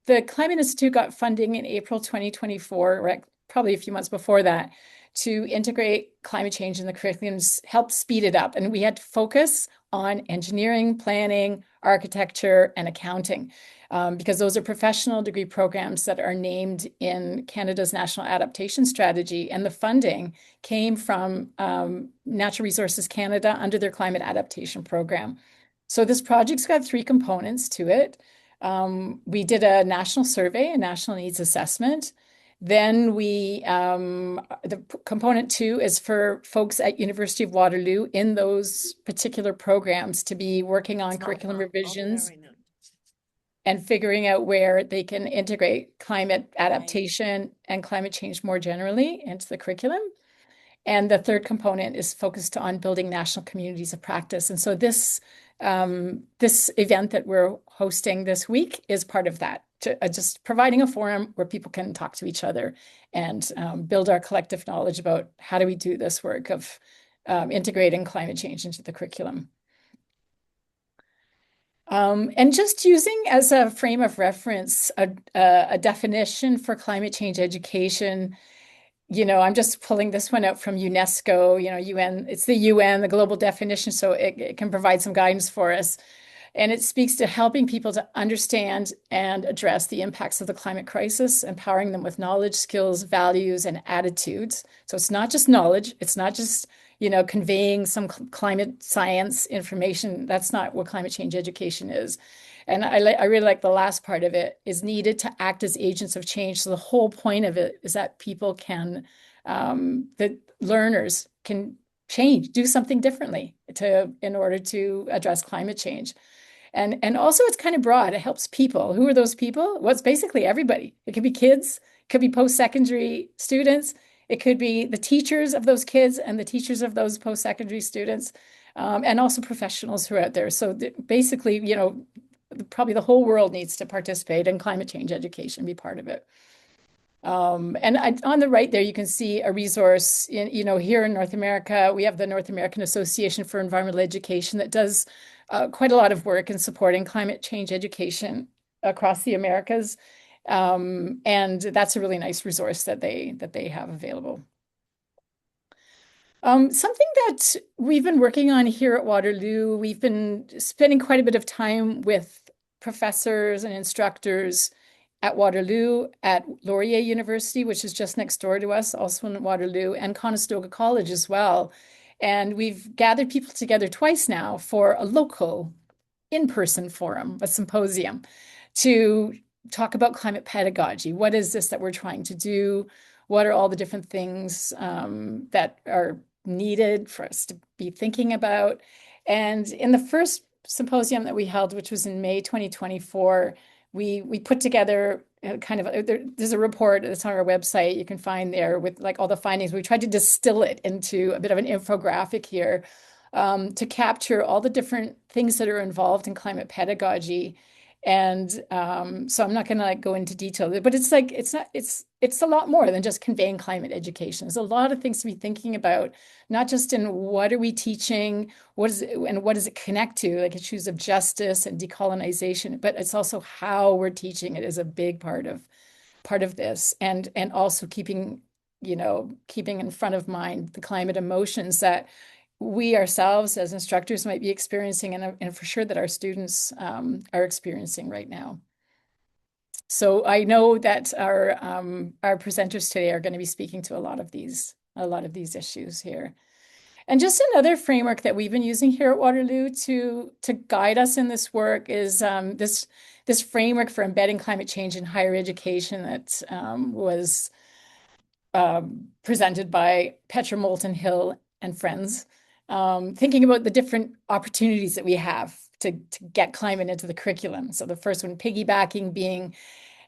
the Climate Institute got funding in April 2024, or probably a few months before that, to integrate climate change in the curriculums, help speed it up. And we had to focus on engineering, planning, architecture, and accounting, because those are professional degree programs that are named in Canada's National Adaptation Strategy. And the funding came from Natural Resources Canada under their climate adaptation program. So this project's got three components to it. We did a national survey, a national needs assessment. Then the component two is for folks at University of Waterloo in those particular programs to be working on curriculum revisions and figuring out where they can integrate climate adaptation and climate change more generally into the curriculum. And the third component is focused on building national communities of practice. And so this event that we're hosting this week is part of that, just providing a forum where people can talk to each other and build our collective knowledge about how do we do this work of integrating climate change into the curriculum. And just using as a frame of reference a definition for climate change education. I'm just pulling this one out from UNESCO, UN, it's the UN, the global definition, so it can provide some guidance for us. And it speaks to helping people to understand and address the impacts of the climate crisis, empowering them with knowledge, skills, values, and attitudes. So it's not just knowledge, it's not just, conveying some climate science information. That's not what climate change education is. And I really like the last part of it, is needed to act as agents of change. So the whole point of it is that people can, that learners can change, do something differently in order to address climate change. And also it's kind of broad. It helps people. Who are those people? Well, it's basically everybody. It could be kids, it could be post-secondary students, it could be the teachers of those kids and the teachers of those post-secondary students, and also professionals who are out there. So basically, probably the whole world needs to participate in climate change education, be part of it. And on the right there, you can see a resource here in North America. We have the North American Association for Environmental Education that does quite a lot of work in supporting climate change education across the Americas. And that's a really nice resource that they have available. Something that we've been working on here at Waterloo, we've been spending quite a bit of time with professors and instructors at Waterloo, at Laurier University, which is just next door to us, also in Waterloo, and Conestoga College as well. And we've gathered people together twice now for a local in-person forum, a symposium, to talk about climate pedagogy. What is this that we're trying to do? What are all the different things that are needed for us to be thinking about? And in the first symposium that we held, which was in May 2024, we put together there's a report that's on our website you can find there with like all the findings. We tried to distill it into a bit of an infographic here to capture all the different things that are involved in climate pedagogy. And so I'm not going to go into detail, but it's a lot more than just conveying climate education. There's a lot of things to be thinking about, not just in what are we teaching, what is it, and what does it connect to, like issues of justice and decolonization, but it's also how we're teaching it is a big part of this, and also keeping in front of mind the climate emotions that we ourselves as instructors might be experiencing, and for sure that our students are experiencing right now. So I know that our presenters today are going to be speaking to a lot of these issues here. And just another framework that we've been using here at Waterloo to guide us in this work is this framework for embedding climate change in higher education that was presented by Petra Moulton Hill and friends. Thinking about the different opportunities that we have to get climate into the curriculum. So the first one, piggybacking, being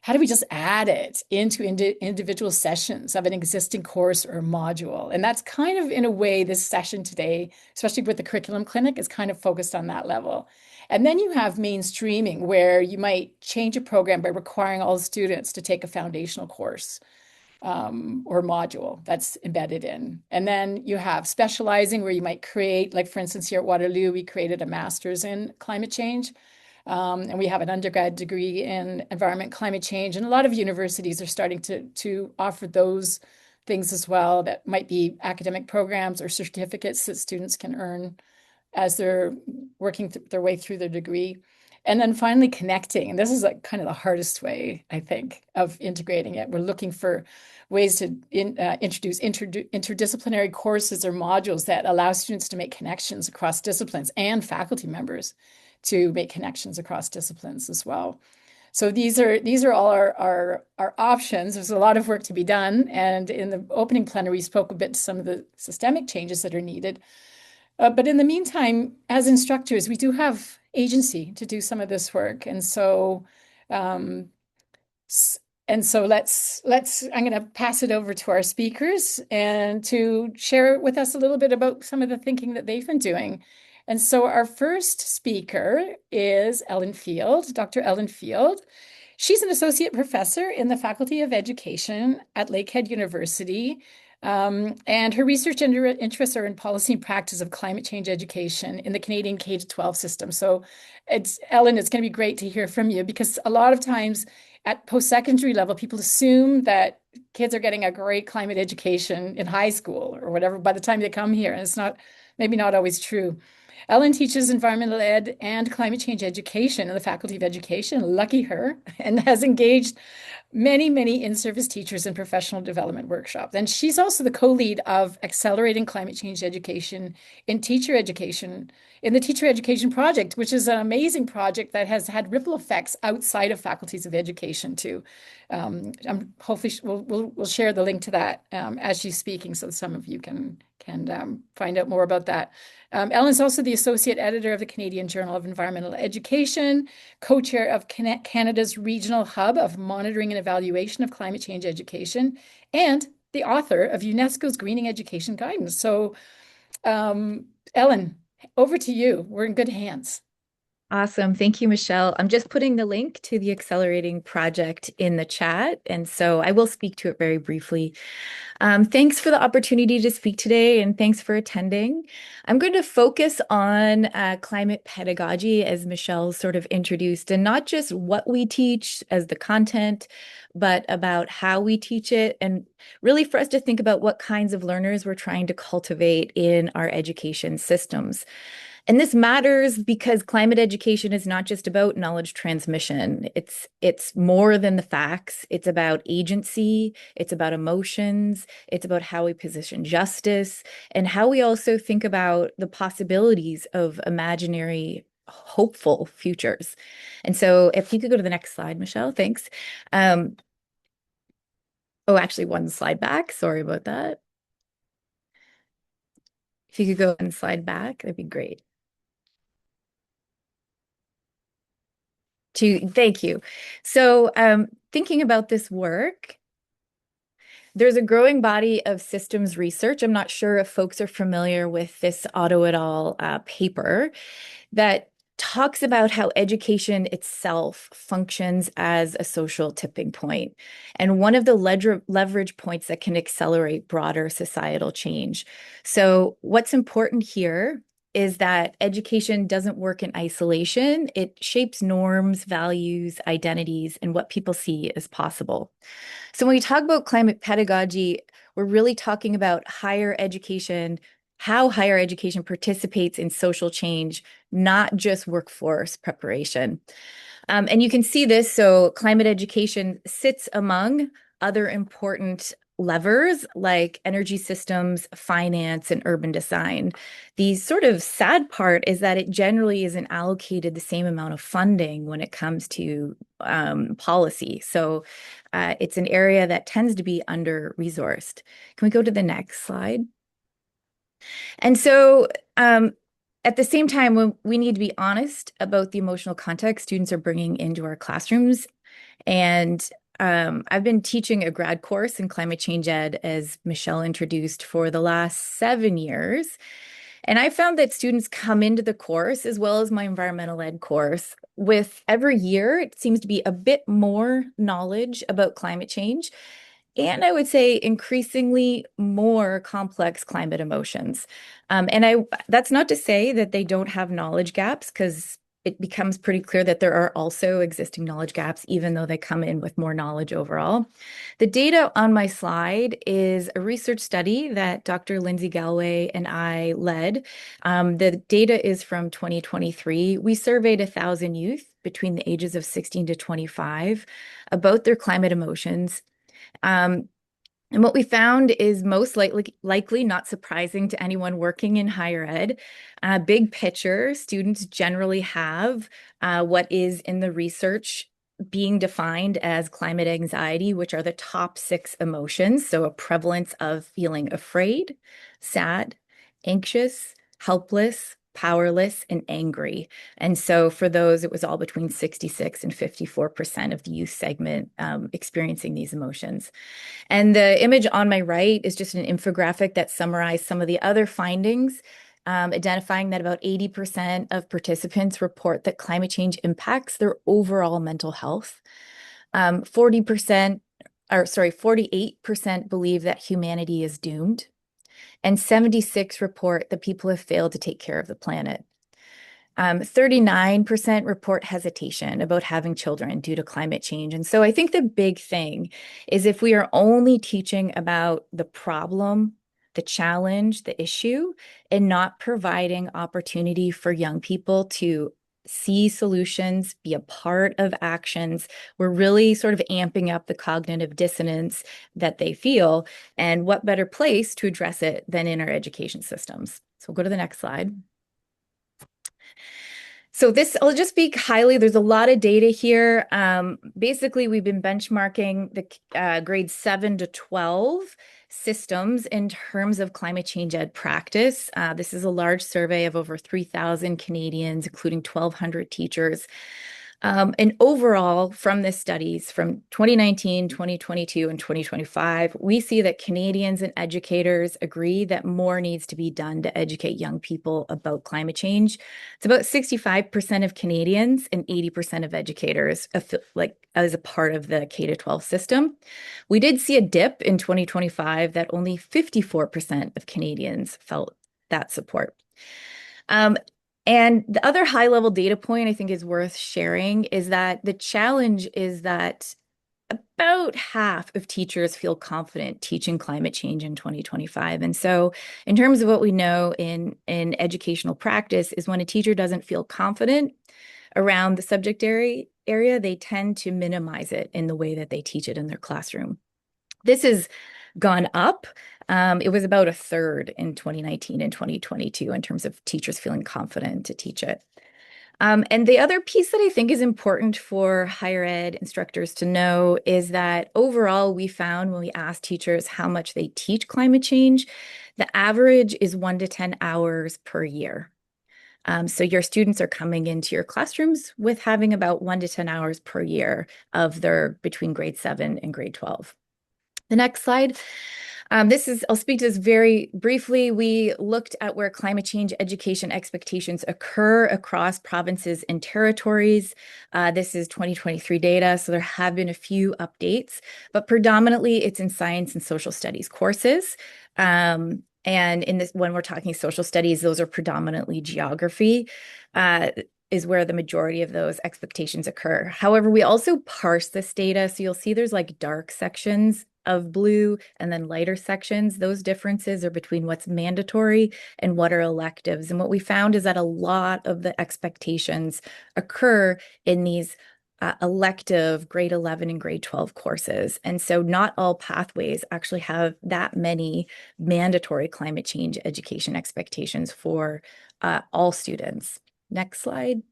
how do we just add it into individual sessions of an existing course or module? And that's kind of, in a way, this session today, especially with the curriculum clinic, is kind of focused on that level. And then you have mainstreaming, where you might change a program by requiring all the students to take a foundational course or module that's embedded in. And then you have specializing, where you might create, like for instance, here at Waterloo, we created a master's in climate change. And we have an undergrad degree in environment, climate change, and a lot of universities are starting to offer those things as well that might be academic programs or certificates that students can earn as they're working their way through their degree. And then finally connecting. And this is like kind of the hardest way, I think, of integrating it. We're looking for ways to introduce interdisciplinary courses or modules that allow students to make connections across disciplines and faculty members to make connections across disciplines as well. So these are all our options. There's a lot of work to be done. And in the opening plenary, we spoke a bit to some of the systemic changes that are needed. But in the meantime, as instructors, we do have agency to do some of this work. Um, and so let's I'm going to pass it over to our speakers and to share with us a little bit about some of the thinking that they've been doing. And so our first speaker is Ellen Field, Dr. Ellen Field. She's an associate professor in the Faculty of Education at Lakehead University. And her research interests are in policy and practice of climate change education in the Canadian K-12 system. So Ellen, it's going to be great to hear from you because a lot of times at post-secondary level, people assume that kids are getting a great climate education in high school or whatever by the time they come here. And it's maybe not always true. Ellen teaches environmental ed and climate change education in the Faculty of Education, lucky her, and has engaged many in-service teachers in professional development workshops. And she's also the co-lead of Accelerating Climate Change Education in Teacher Education, in the Teacher Education Project, which is an amazing project that has had ripple effects outside of faculties of education too. Hopefully we'll share the link to that as she's speaking so some of you can find out more about that. Ellen's also the associate editor of the Canadian Journal of Environmental Education, co-chair of Canada's Regional Hub of Monitoring and Evaluation of Climate Change Education, and the author of UNESCO's Greening Education Guidance. So, Ellen, over to you. We're in good hands. Awesome. Thank you, Michelle. I'm just putting the link to the Accelerating project in the chat, and so I will speak to it very briefly. Thanks for the opportunity to speak today, and thanks for attending. I'm going to focus on climate pedagogy, as Michelle sort of introduced, and not just what we teach as the content, but about how we teach it, and really for us to think about what kinds of learners we're trying to cultivate in our education systems. And this matters because climate education is not just about knowledge transmission. It's more than the facts. It's about agency, it's about emotions, it's about how we position justice, and how we also think about the possibilities of imaginary, hopeful futures. And so if you could go to the next slide, Michelle, thanks. Oh, actually, one slide back. Sorry about that. If you could go one slide back, that'd be great. Thank you. So thinking about this work, there's a growing body of systems research. I'm not sure if folks are familiar with this Otto et al. Paper that talks about how education itself functions as a social tipping point and one of the leverage points that can accelerate broader societal change. So what's important here is that education doesn't work in isolation. It shapes norms, values, identities, and what people see as possible. So when we talk about climate pedagogy, we're really talking about higher education, how higher education participates in social change, not just workforce preparation. And you can see this. So climate education sits among other important levers like energy systems, finance, and urban design. The sort of sad part is that it generally isn't allocated the same amount of funding when it comes to policy. So it's an area that tends to be under-resourced. Can we go to the next slide? And so at the same time, we need to be honest about the emotional context students are bringing into our classrooms. And I've been teaching a grad course in climate change ed, as Michelle introduced, for the last 7 years. And I found that students come into the course, as well as my environmental ed course, with every year, it seems to be a bit more knowledge about climate change. And I would say increasingly more complex climate emotions. And that's not to say that they don't have knowledge gaps, because it becomes pretty clear that there are also existing knowledge gaps, even though they come in with more knowledge overall. The data on my slide is a research study that Dr. Lindsay Galway and I led. The data is from 2023. We surveyed 1,000 youth between the ages of 16 to 25 about their climate emotions. Um, and what we found is most likely, not surprising to anyone working in higher ed, big picture, students generally have what is in the research being defined as climate anxiety, which are the top 6 emotions. So a prevalence of feeling afraid, sad, anxious, helpless, powerless, and angry. And so for those, it was all between 66 and 54% of the youth segment experiencing these emotions. And the image on my right is just an infographic that summarized some of the other findings, identifying that about 80% of participants report that climate change impacts their overall mental health. 48% believe that humanity is doomed, and 76 report that people have failed to take care of the planet. 39% report hesitation about having children due to climate change. And so I think the big thing is if we are only teaching about the problem, the challenge, the issue, and not providing opportunity for young people to see solutions, be a part of actions, we're really sort of amping up the cognitive dissonance that they feel. And what better place to address it than in our education systems? So we'll go to the next slide. So this, I'll just speak highly. There's a lot of data here. Basically, we've been benchmarking the grades 7 to 12 systems in terms of climate change ed practice. This is a large survey of over 3,000 Canadians, including 1,200 teachers. And overall, from this studies from 2019, 2022, and 2025, we see that Canadians and educators agree that more needs to be done to educate young people about climate change. It's about 65% of Canadians and 80% of educators as a part of the K-12 system. We did see a dip in 2025 that only 54% of Canadians felt that support. And the other high level data point I think is worth sharing is that the challenge is that about half of teachers feel confident teaching climate change in 2025. And so in terms of what we know in educational practice is when a teacher doesn't feel confident around the subject area, they tend to minimize it in the way that they teach it in their classroom. This has gone up. It was about a third in 2019 and 2022 in terms of teachers feeling confident to teach it. And the other piece that I think is important for higher ed instructors to know is that overall, we found when we asked teachers how much they teach climate change, the average is 1 to 10 hours per year. So your students are coming into your classrooms with having about 1 to 10 hours per year of their between grade 7 and grade 12. The next slide. I'll speak to this very briefly. We looked at where climate change education expectations occur across provinces and territories. This is 2023 data, so there have been a few updates, but predominantly it's in science and social studies courses. And when we're talking social studies, those are predominantly geography. Is where the majority of those expectations occur. However, we also parse this data. So you'll see there's like dark sections of blue and then lighter sections. Those differences are between what's mandatory and what are electives. And what we found is that a lot of the expectations occur in these elective grade 11 and grade 12 courses. And so not all pathways actually have that many mandatory climate change education expectations for all students. Next slide.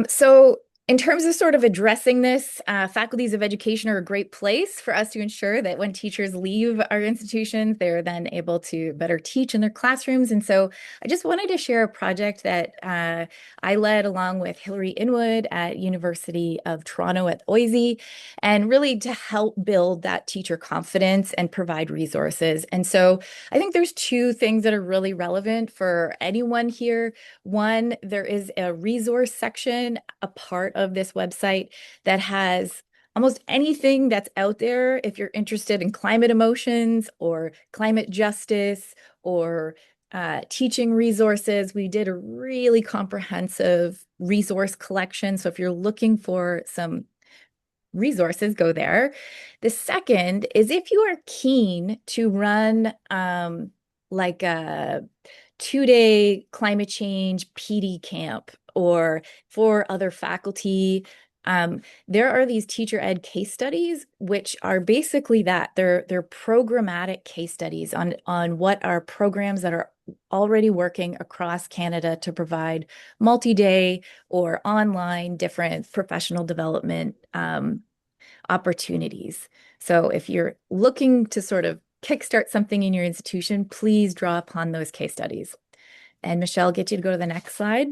So in terms of sort of addressing this, faculties of education are a great place for us to ensure that when teachers leave our institutions, they're then able to better teach in their classrooms. And so I just wanted to share a project that I led along with Hilary Inwood at University of Toronto at OISE, and really to help build that teacher confidence and provide resources. And so I think there's 2 things that are really relevant for anyone here. One, there is a resource section, a part of this website that has almost anything that's out there. If you're interested in climate emotions or climate justice or teaching resources. We did a really comprehensive resource collection. So if you're looking for some resources, go there. The second is if you are keen to run like a 2-day climate change PD camp or for other faculty. There are these teacher ed case studies, which are basically that they're programmatic case studies on what are programs that are already working across Canada to provide multi-day or online different professional development opportunities. So if you're looking to sort of kickstart something in your institution, please draw upon those case studies. And Michelle, get you to go to the next slide.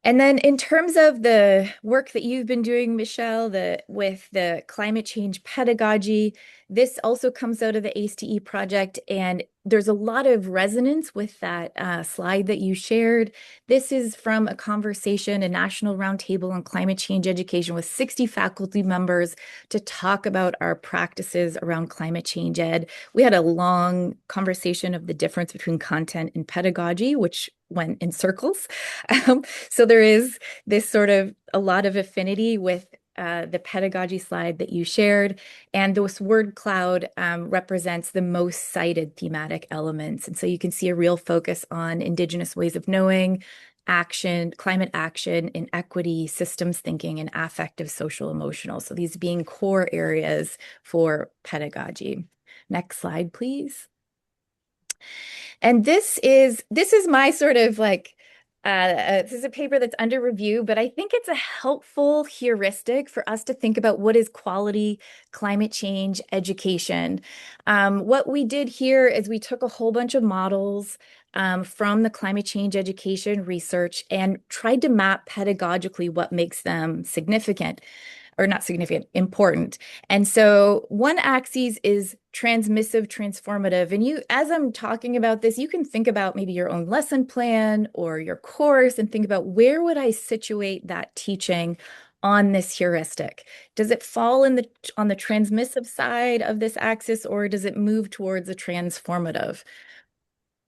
And then in terms of the work that you've been doing, Michelle, with the climate change pedagogy, this also comes out of the ACE project, and there's a lot of resonance with that slide that you shared. This is from a conversation, a national roundtable on climate change education with 60 faculty members to talk about our practices around climate change ed. We had a long conversation of the difference between content and pedagogy, which went in circles. So there is this sort of a lot of affinity with the pedagogy slide that you shared. And this word cloud represents the most cited thematic elements. And so you can see a real focus on Indigenous ways of knowing, action, climate action, inequity, systems thinking, and affective social emotional. So these being core areas for pedagogy. Next slide, please. And this is my sort of like this is a paper that's under review, but I think it's a helpful heuristic for us to think about what is quality climate change education. What we did here is we took a whole bunch of models from the climate change education research and tried to map pedagogically what makes them significant or not significant, important. And so one axis is transmissive, transformative. And you, as I'm talking about this, you can think about maybe your own lesson plan or your course and think about where would I situate that teaching on this heuristic? Does it fall in the on the transmissive side of this axis, or does it move towards a transformative?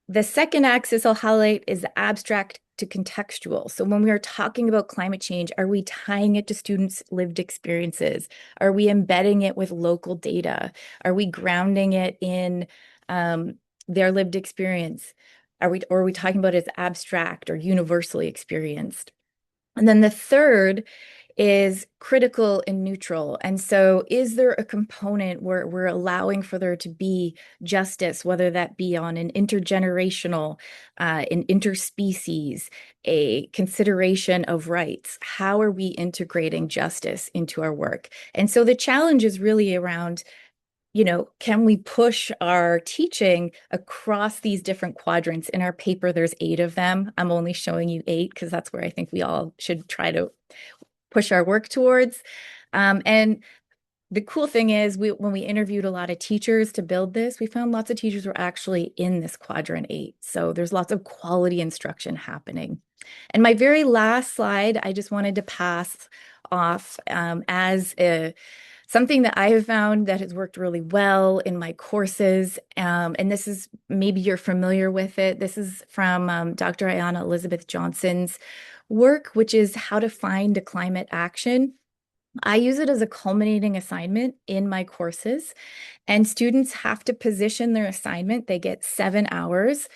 The second axis I'll highlight is the abstract to contextual. So when we are talking about climate change, are we tying it to students' lived experiences? Are we embedding it with local data? Are we grounding it in their lived experience? Or are we talking about it as abstract or universally experienced? And then the third is critical and neutral. And so is there a component where we're allowing for there to be justice, whether that be on an intergenerational, an interspecies, a consideration of rights? How are we integrating justice into our work? And so the challenge is really around, can we push our teaching across these different quadrants? In our paper, there's 8 of them. I'm only showing you 8 because that's where I think we all should try to push our work towards. And the cool thing is when we interviewed a lot of teachers to build this, we found lots of teachers were actually in this quadrant 8. So there's lots of quality instruction happening. And my very last slide, I just wanted to pass off as something that I have found that has worked really well in my courses. And this is, maybe you're familiar with it. This is from Dr. Ayanna Elizabeth Johnson's work, which is how to find a climate action. I use it as a culminating assignment in my courses, and students have to position their assignment. They get 7 hours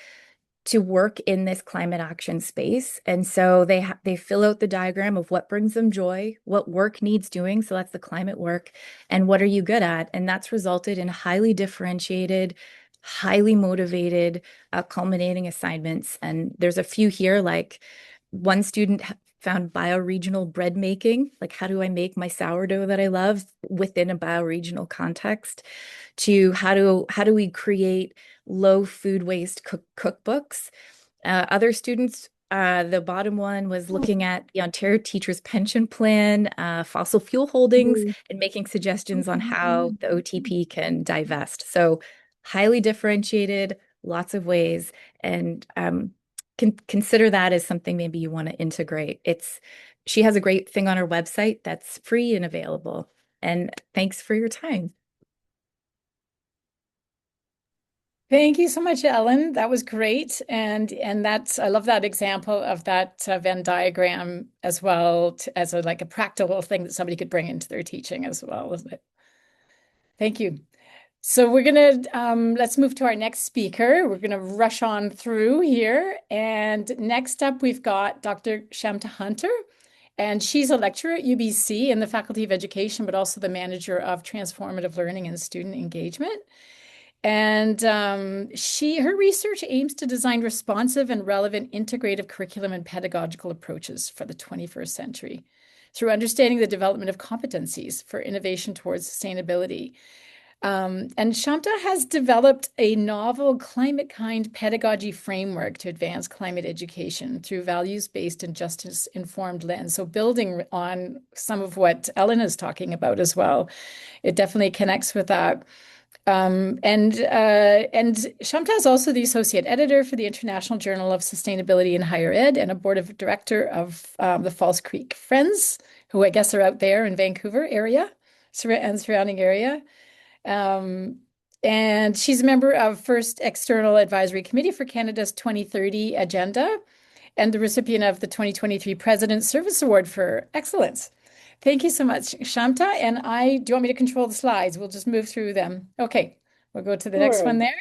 to work in this climate action space. And so they fill out the diagram of what brings them joy, what work needs doing. So that's the climate work, and what are you good at? And that's resulted in highly differentiated, highly motivated, culminating assignments. And there's a few here, like one student found bioregional bread making, like how do I make my sourdough that I love within a bioregional context, to how do we create low food waste cookbooks. Other students, the bottom one was looking at the Ontario Teachers Pension Plan, fossil fuel holdings, and making suggestions on how the OTP can divest. So highly differentiated, lots of ways, and consider that as something maybe you want to integrate. She has a great thing on her website that's free and available. And thanks for your time. Thank you so much, Ellen. That was great. And that's I love that example of that Venn diagram as well as a like a practical thing that somebody could bring into their teaching as well, isn't it? Thank you. So we're gonna let's move to our next speaker. We're gonna rush on through here. And next up, we've got Dr. Shamta Hunter, and she's a lecturer at UBC in the Faculty of Education, but also the manager of transformative learning and student engagement. And her research aims to design responsive and relevant integrative curriculum and pedagogical approaches for the 21st century through understanding the development of competencies for innovation towards sustainability. And Shamta has developed a novel climate kind pedagogy framework to advance climate education through values-based and justice-informed lens. So building on some of what Ellen is talking about as well, it definitely connects with that. And Shamta is also the associate editor for the International Journal of Sustainability in Higher Ed and a board of director of the False Creek Friends, who I guess are out there in Vancouver area and surrounding area. Um, and she's a member of First External Advisory Committee for Canada's 2030 Agenda and the recipient of the 2023 President's Service Award for Excellence. Thank you so much, Shamta. And do you want me to control the slides? We'll just move through them. Okay, we'll go to the next one Sure. there.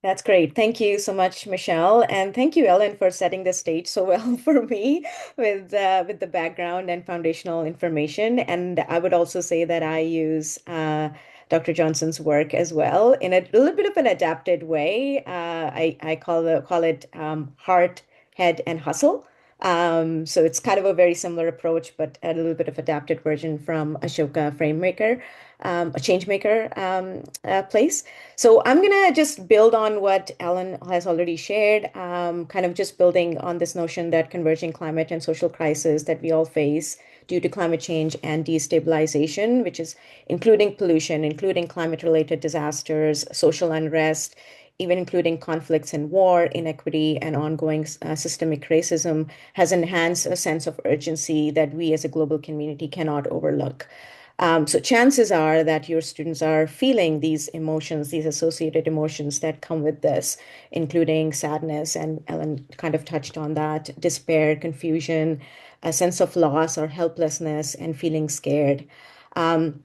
That's great. Thank you so much, Michelle, and thank you, Ellen, for setting the stage so well for me with the background and foundational information. And I would also say that I use Dr. Johnson's work as well in a little bit of an adapted way. I call it heart, head, and hustle. So it's kind of a very similar approach, but a little bit of adapted version from Ashoka Framemaker, a changemaker place. So I'm gonna just build on what Ellen has already shared, kind of just building on this notion that converging climate and social crisis that we all face due to climate change and destabilization, which is including pollution, including climate-related disasters, social unrest, even including conflicts and war, inequity, and ongoing systemic racism, has enhanced a sense of urgency that we as a global community cannot overlook. So chances are that your students are feeling these emotions, these associated emotions that come with this, including sadness, and Ellen kind of touched on that, despair, confusion, a sense of loss or helplessness, and feeling scared. Um,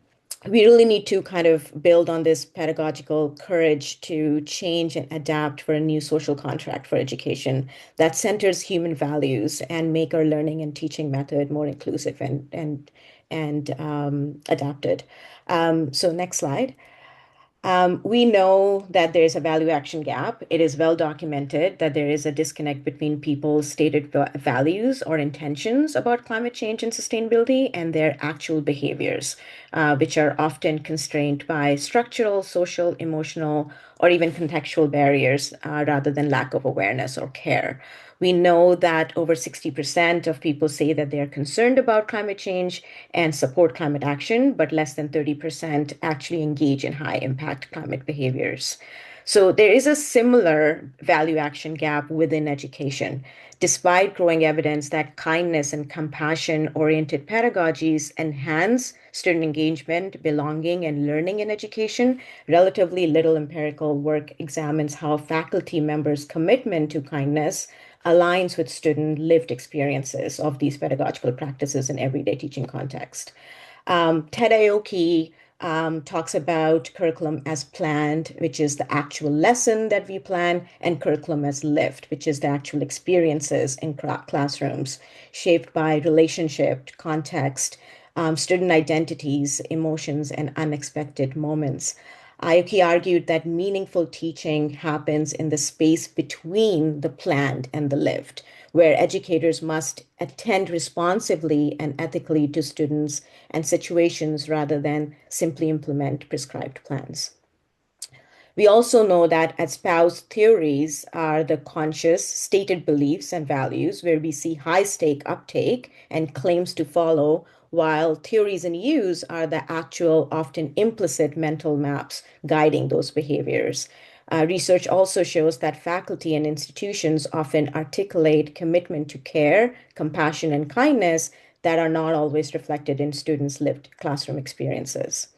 we really need to kind of build on this pedagogical courage to change and adapt for a new social contract for education that centers human values and make our learning and teaching method more inclusive and adapted. So next slide. We know that there's a value action gap. It is well documented that there is a disconnect between people's stated values or intentions about climate change and sustainability and their actual behaviors, which are often constrained by structural, social, emotional, or even contextual barriers rather than lack of awareness or care. We know that over 60% of people say that they are concerned about climate change and support climate action, but less than 30% actually engage in high impact climate behaviors. So there is a similar value action gap within education. Despite growing evidence that kindness and compassion oriented pedagogies enhance student engagement, belonging, and learning in education, relatively little empirical work examines how faculty members' commitment to kindness aligns with student lived experiences of these pedagogical practices in everyday teaching context. Ted Aoki talks about curriculum as planned, which is the actual lesson that we plan, and curriculum as lived, which is the actual experiences in classrooms, shaped by relationship, context, student identities, emotions, and unexpected moments. Aoki argued that meaningful teaching happens in the space between the planned and the lived, where educators must attend responsively and ethically to students and situations rather than simply implement prescribed plans. We also know that espoused theories are the conscious, stated beliefs and values where we see high stake uptake and claims to follow, while theories in use are the actual, often implicit mental maps guiding those behaviors. Research also shows that faculty and institutions often articulate commitment to care, compassion, and kindness that are not always reflected in students' lived classroom experiences.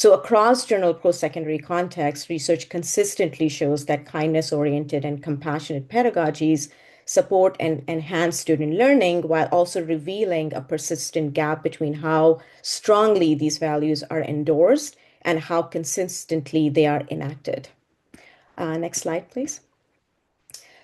So across general post-secondary contexts, research consistently shows that kindness-oriented and compassionate pedagogies support and enhance student learning while also revealing a persistent gap between how strongly these values are endorsed and how consistently they are enacted. Next slide, please.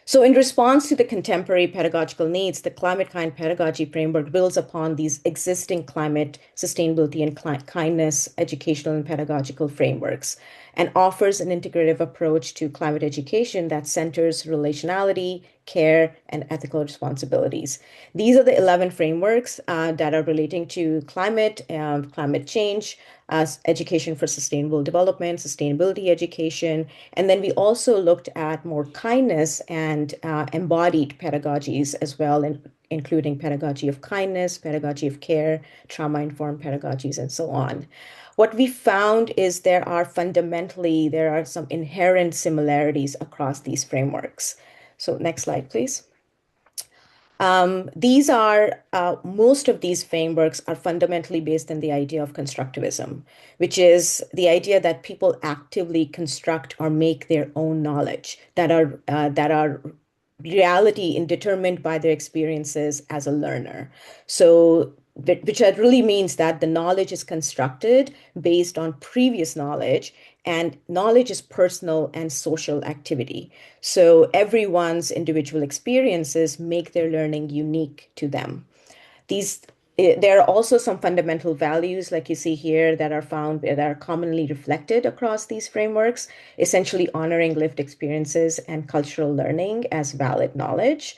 So, in response to the contemporary pedagogical needs, the climate kind pedagogy framework builds upon these existing climate sustainability and kindness educational and pedagogical frameworks and offers an integrative approach to climate education that centers relationality, care, and ethical responsibilities. These are the 11 frameworks that are relating to climate change, education for sustainable development, sustainability education. And then we also looked at more kindness and embodied pedagogies as well, including pedagogy of kindness, pedagogy of care, trauma-informed pedagogies, and so on. What we found is there are some inherent similarities across these frameworks. So next slide, please. Most of these frameworks are fundamentally based on the idea of constructivism, which is the idea that people actively construct or make their own knowledge that are reality and determined by their experiences as a learner. So, which really means that the knowledge is constructed based on previous knowledge, and knowledge is personal and social activity. So everyone's individual experiences make their learning unique to them. These There are also some fundamental values, like you see here, that are commonly reflected across these frameworks, essentially honoring lived experiences and cultural learning as valid knowledge.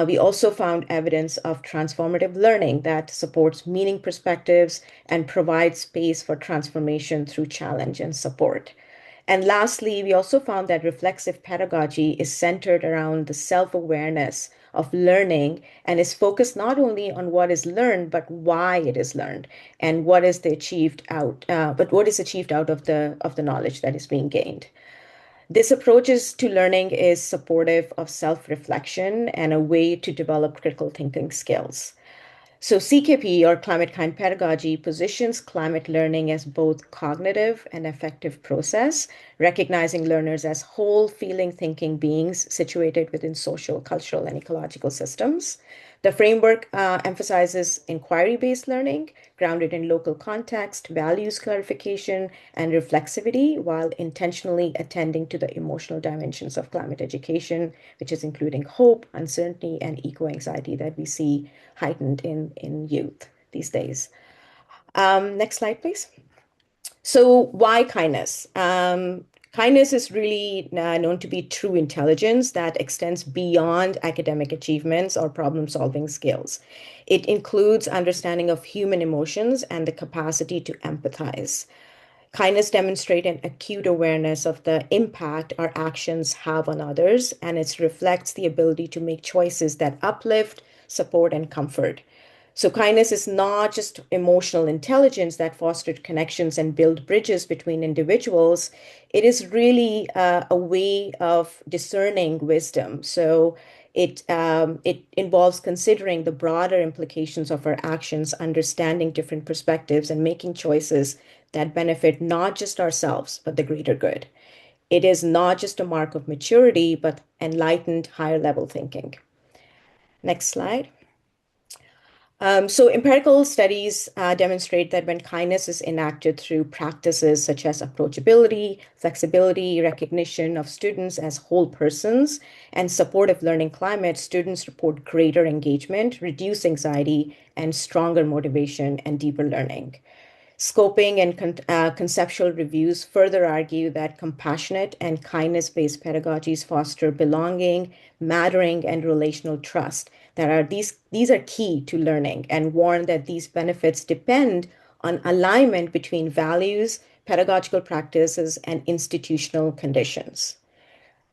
We also found evidence of transformative learning that supports meaning perspectives and provides space for transformation through challenge and support. And lastly, we also found that reflexive pedagogy is centered around the self-awareness of learning and is focused not only on what is learned, but why it is learned and what is achieved out of the knowledge that is being gained. This approach to learning is supportive of self-reflection and a way to develop critical thinking skills. So CKP, or Climate Kind Pedagogy, positions climate learning as both cognitive and affective process, recognizing learners as whole, feeling, thinking beings situated within social, cultural, and ecological systems. The framework emphasizes inquiry-based learning, grounded in local context, values clarification, and reflexivity, while intentionally attending to the emotional dimensions of climate education, which is including hope, uncertainty, and eco-anxiety that we see heightened in youth these days. Next slide, please. So why kindness? Kindness is really known to be true intelligence that extends beyond academic achievements or problem-solving skills. It includes understanding of human emotions and the capacity to empathize. Kindness demonstrates an acute awareness of the impact our actions have on others, and it reflects the ability to make choices that uplift, support, and comfort. So, kindness is not just emotional intelligence that fosters connections and build bridges between individuals. It is really a way of discerning wisdom. So, it involves considering the broader implications of our actions, understanding different perspectives, and making choices that benefit not just ourselves, but the greater good. It is not just a mark of maturity, but enlightened, higher level thinking. Next slide. So empirical studies demonstrate that when kindness is enacted through practices such as approachability, flexibility, recognition of students as whole persons, and supportive learning climate, students report greater engagement, reduced anxiety, and stronger motivation and deeper learning. Scoping and conceptual reviews further argue that compassionate and kindness-based pedagogies foster belonging, mattering, and relational trust. These are key to learning and warn that these benefits depend on alignment between values, pedagogical practices, and institutional conditions.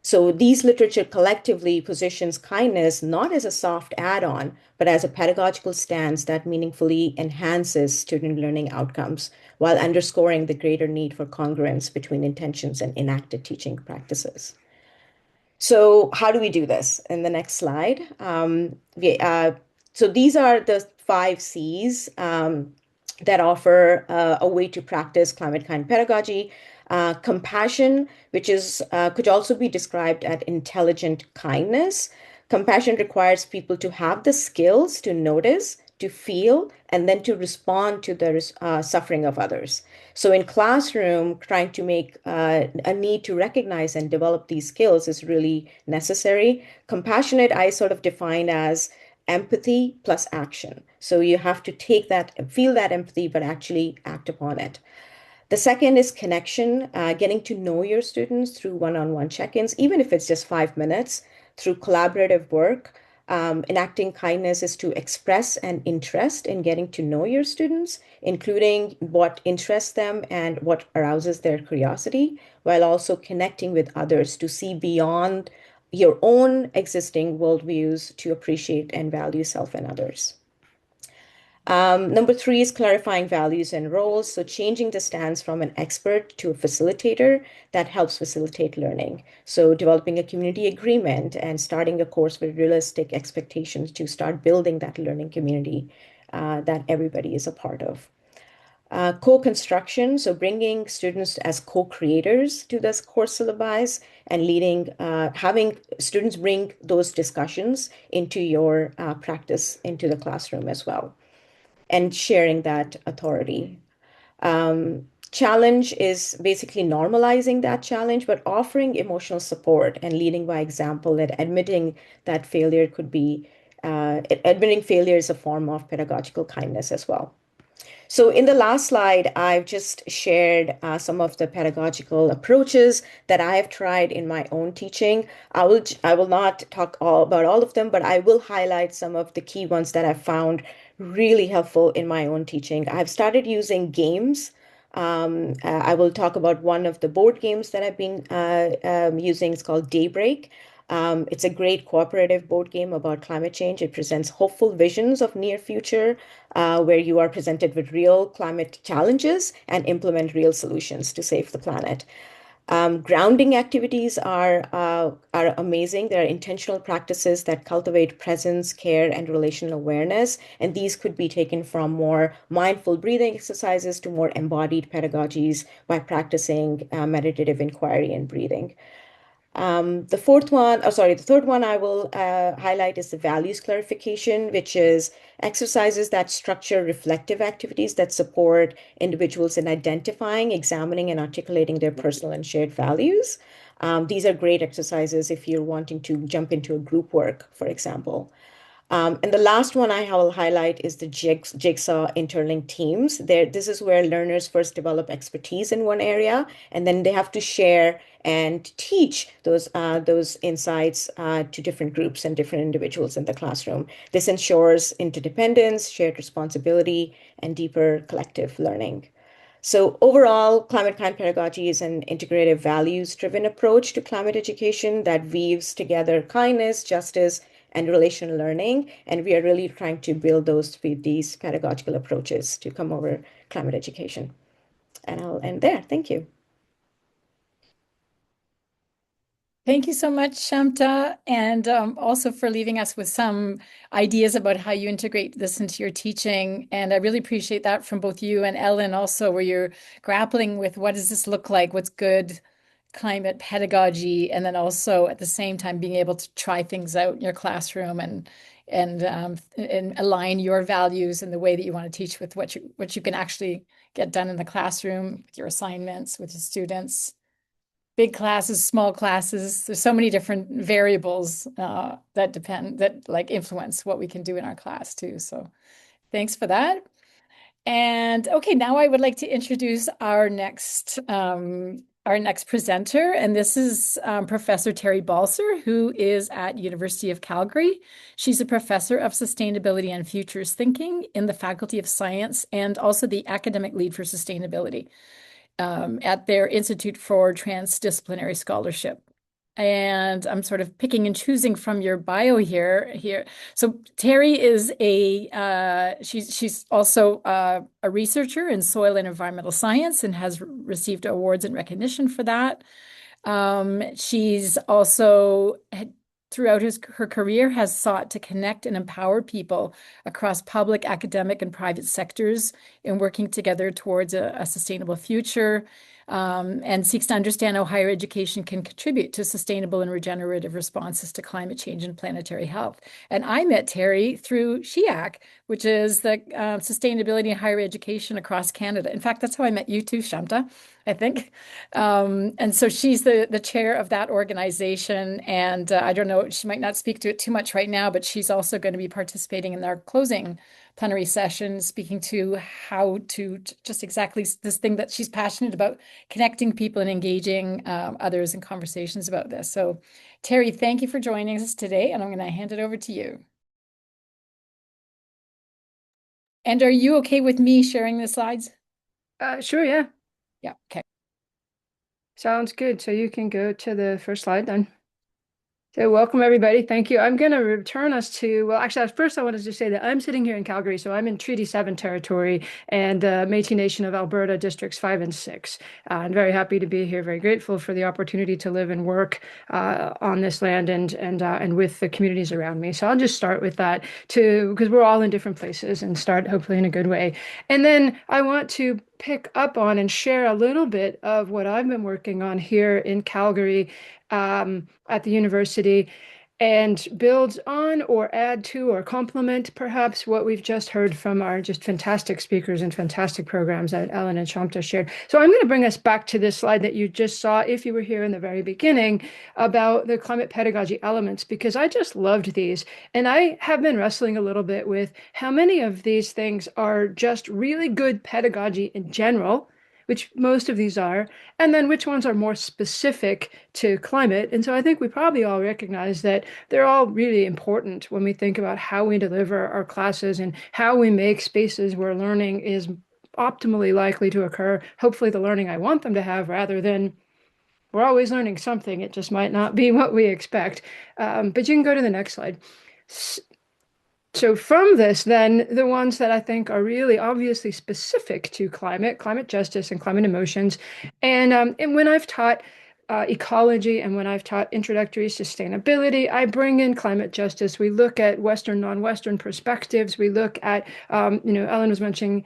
So these literature collectively positions kindness not as a soft add-on, but as a pedagogical stance that meaningfully enhances student learning outcomes while underscoring the greater need for congruence between intentions and enacted teaching practices. So how do we do this? In the next slide, so these are the 5 C's that offer a way to practice climate kind pedagogy. Compassion, which is could also be described as intelligent kindness. Compassion requires people to have the skills to notice, to feel, and then to respond to the suffering of others. So in classroom, trying to make a need to recognize and develop these skills is really necessary. Compassionate, I sort of define as empathy plus action. So you have to take that, feel that empathy, but actually act upon it. The second is connection, getting to know your students through one-on-one check-ins, even if it's just 5 minutes, through collaborative work. Enacting kindness is to express an interest in getting to know your students, including what interests them and what arouses their curiosity, while also connecting with others to see beyond your own existing worldviews to appreciate and value self and others. Number three is clarifying values and roles. So changing the stance from an expert to a facilitator that helps facilitate learning. So developing a community agreement and starting a course with realistic expectations to start building that learning community that everybody is a part of. Co-construction, so bringing students as co-creators to this course syllabi and leading, having students bring those discussions into your practice into the classroom as well, and sharing that authority. Challenge is basically normalizing that challenge, but offering emotional support and leading by example and admitting that failure could be, admitting failure is a form of pedagogical kindness as well. So in the last slide, I've just shared some of the pedagogical approaches that I have tried in my own teaching. I will not talk about all of them, but I will highlight some of the key ones that I've found really helpful in my own teaching. I've started using games. I will talk about one of the board games that I've been using. It's called Daybreak. It's a great cooperative board game about climate change. It presents hopeful visions of near future where you are presented with real climate challenges and implement real solutions to save the planet. Grounding activities are amazing. There are intentional practices that cultivate presence, care, and relational awareness. And these could be taken from more mindful breathing exercises to more embodied pedagogies by practicing meditative inquiry and breathing. The third one I will highlight is the values clarification, which is exercises that structure reflective activities that support individuals in identifying, examining, and articulating their personal and shared values. These are great exercises if you're wanting to jump into a group work, for example. And the last one I will highlight is the jigsaw interlinked teams. This is where learners first develop expertise in one area, and then they have to share and teach those insights to different groups and different individuals in the classroom. This ensures interdependence, shared responsibility, and deeper collective learning. So overall, climate kind pedagogy is an integrative values-driven approach to climate education that weaves together kindness, justice, and relational learning. And we are really trying to build these pedagogical approaches to come over climate education. And I'll end there. Thank you. Thank you so much, Shamta, and also for leaving us with some ideas about how you integrate this into your teaching. And I really appreciate that from both you and Ellen also, where you're grappling with what does this look like? What's good climate pedagogy? And then also at the same time being able to try things out in your classroom and align your values and the way that you want to teach with what you can actually get done in the classroom, with your assignments, with your students. Big classes, small classes. There's so many different variables that like influence what we can do in our class too. So thanks for that. And okay, now I would like to introduce our next presenter, and this is Professor Terry Balser, who is at University of Calgary. She's a professor of sustainability and futures thinking in the Faculty of Science and also the academic lead for sustainability at their Institute for Transdisciplinary Scholarship. And I'm sort of picking and choosing from your bio here. So Terry is she's also a researcher in soil and environmental science and has received awards and recognition for that. She's also throughout her career, has sought to connect and empower people across public, academic, and private sectors in working together towards a sustainable future, and seeks to understand how higher education can contribute to sustainable and regenerative responses to climate change and planetary health. And I met Terry through SHEAC, which is the Sustainability in Higher Education across Canada. In fact, that's how I met you too, Shamta, I think. And so she's the chair of that organization. And I don't know, she might not speak to it too much right now, but she's also going to be participating in our closing plenary session, speaking to how to just exactly this thing that she's passionate about, connecting people and engaging others in conversations about this. So, Terry, thank you for joining us today, and I'm going to hand it over to you. And are you okay with me sharing the slides? Sure, yeah. Yeah, okay. Sounds good. So you can go to the first slide then. So welcome everybody. Thank you. I'm going to return us to, well, actually, at first I wanted to say that I'm sitting here in Calgary, so I'm in Treaty 7 territory and Métis Nation of Alberta districts 5 and 6. I'm very happy to be here, very grateful for the opportunity to live and work on this land and with the communities around me. So I'll just start with that because we're all in different places, and start hopefully in a good way. And then I want to pick up on and share a little bit of what I've been working on here in Calgary at the university, and build on or add to or complement perhaps what we've just heard from our just fantastic speakers and fantastic programs that Ellen and Shamta shared. So I'm going to bring us back to this slide that you just saw if you were here in the very beginning about the climate pedagogy elements, because I just loved these. And I have been wrestling a little bit with how many of these things are just really good pedagogy in general, which most of these are, and then which ones are more specific to climate. And so I think we probably all recognize that they're all really important when we think about how we deliver our classes and how we make spaces where learning is optimally likely to occur, hopefully the learning I want them to have, rather than we're always learning something. It just might not be what we expect. But you can go to the next slide. So from this, then, the ones that I think are really obviously specific to climate, climate justice and climate emotions. And when I've taught ecology and when I've taught introductory sustainability, I bring in climate justice. We look at Western, non-Western perspectives. We look at, Ellen was mentioning,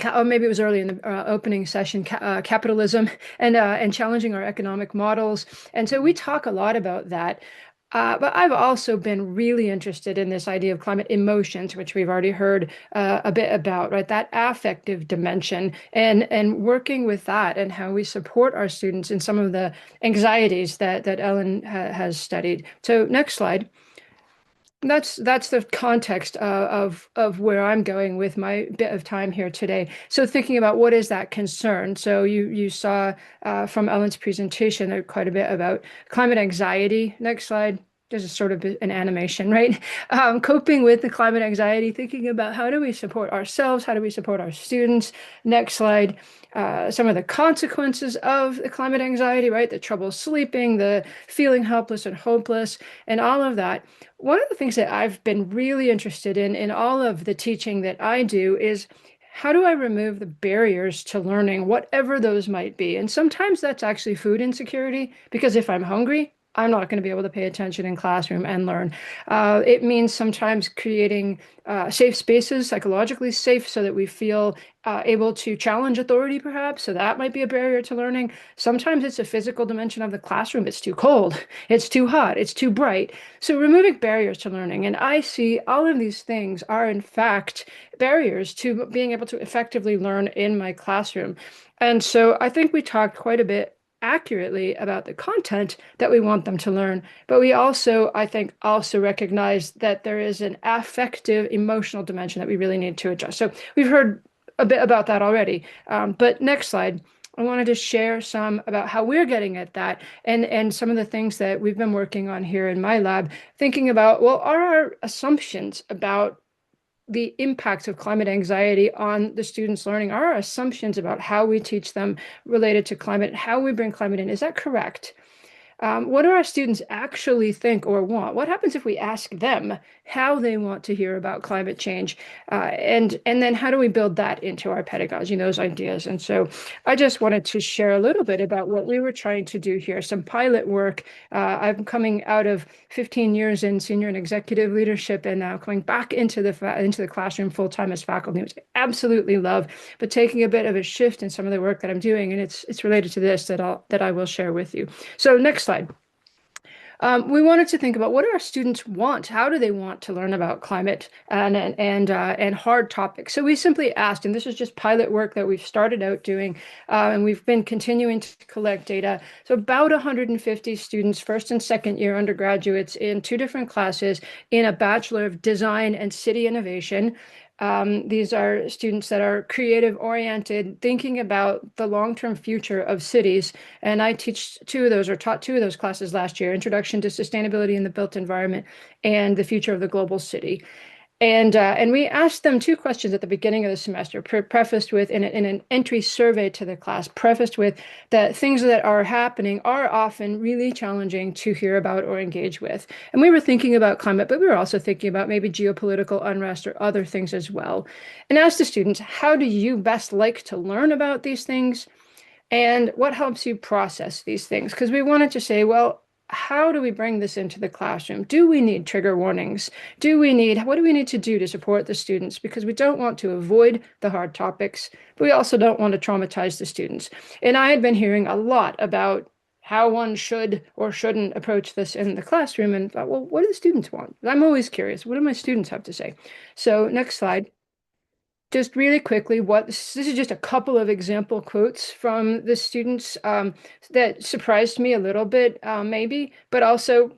or maybe it was early in the opening session, capitalism and challenging our economic models. And so we talk a lot about that. But I've also been really interested in this idea of climate emotions, which we've already heard a bit about, right? That affective dimension, and working with that and how we support our students in some of the anxieties that Ellen has studied. So next slide. That's the context of where I'm going with my bit of time here today. So thinking about what is that concern. So you saw from Ellen's presentation there quite a bit about climate anxiety. Next slide. There's a sort of an animation, right? Coping with the climate anxiety, thinking about how do we support ourselves, how do we support our students. Next slide. Some of the consequences of the climate anxiety, right? The trouble sleeping, the feeling helpless and hopeless, and all of that. One of the things that I've been really interested in all of the teaching that I do is how do I remove the barriers to learning, whatever those might be? And sometimes that's actually food insecurity, because if I'm hungry, I'm not going to be able to pay attention in classroom and learn. It means sometimes creating safe spaces, psychologically safe, so that we feel able to challenge authority, perhaps. So that might be a barrier to learning. Sometimes it's a physical dimension of the classroom. It's too cold, it's too hot, it's too bright. So removing barriers to learning. And I see all of these things are, in fact, barriers to being able to effectively learn in my classroom. And so I think we talked quite a bit accurately about the content that we want them to learn, but we also, I think, also recognize that there is an affective, emotional dimension that we really need to address. So we've heard a bit about that already, but next slide. I wanted to share some about how we're getting at that, and some of the things that we've been working on here in my lab, thinking about, well, are our assumptions about the impacts of climate anxiety on the students' learning, our assumptions about how we teach them related to climate, how we bring climate in, is that correct? What do our students actually think or want? What happens if we ask them how they want to hear about climate change? And then how do we build that into our pedagogy, those ideas? And so I just wanted to share a little bit about what we were trying to do here, some pilot work. I'm coming out of 15 years in senior and executive leadership and now coming back into the classroom full-time as faculty, which I absolutely love, but taking a bit of a shift in some of the work that I'm doing, and it's related to this that I will share with you. So next slide. We wanted to think about what do our students want? How do they want to learn about climate and hard topics? So we simply asked, and this is just pilot work that we've started out doing, and we've been continuing to collect data. So about 150 students, first and second year undergraduates in 2 different classes in a Bachelor of Design and City Innovation. These are students that are creative oriented, thinking about the long-term future of cities. And I teach 2 of those, or taught 2 of those classes last year, Introduction to Sustainability in the Built Environment and the Future of the Global City. And we asked them 2 questions at the beginning of the semester, prefaced with in an entry survey to the class, prefaced with that things that are happening are often really challenging to hear about or engage with. And we were thinking about climate, but we were also thinking about maybe geopolitical unrest or other things as well. And asked the students, how do you best like to learn about these things? And what helps you process these things? Because we wanted to say, well, how do we bring this into the classroom? Do we need trigger warnings? What do we need to do to support the students? Because we don't want to avoid the hard topics, but we also don't want to traumatize the students. And I had been hearing a lot about how one should or shouldn't approach this in the classroom and thought, well, what do the students want? I'm always curious. What do my students have to say? So next slide. Just really quickly, this is just a couple of example quotes from the students that surprised me a little bit, maybe, but also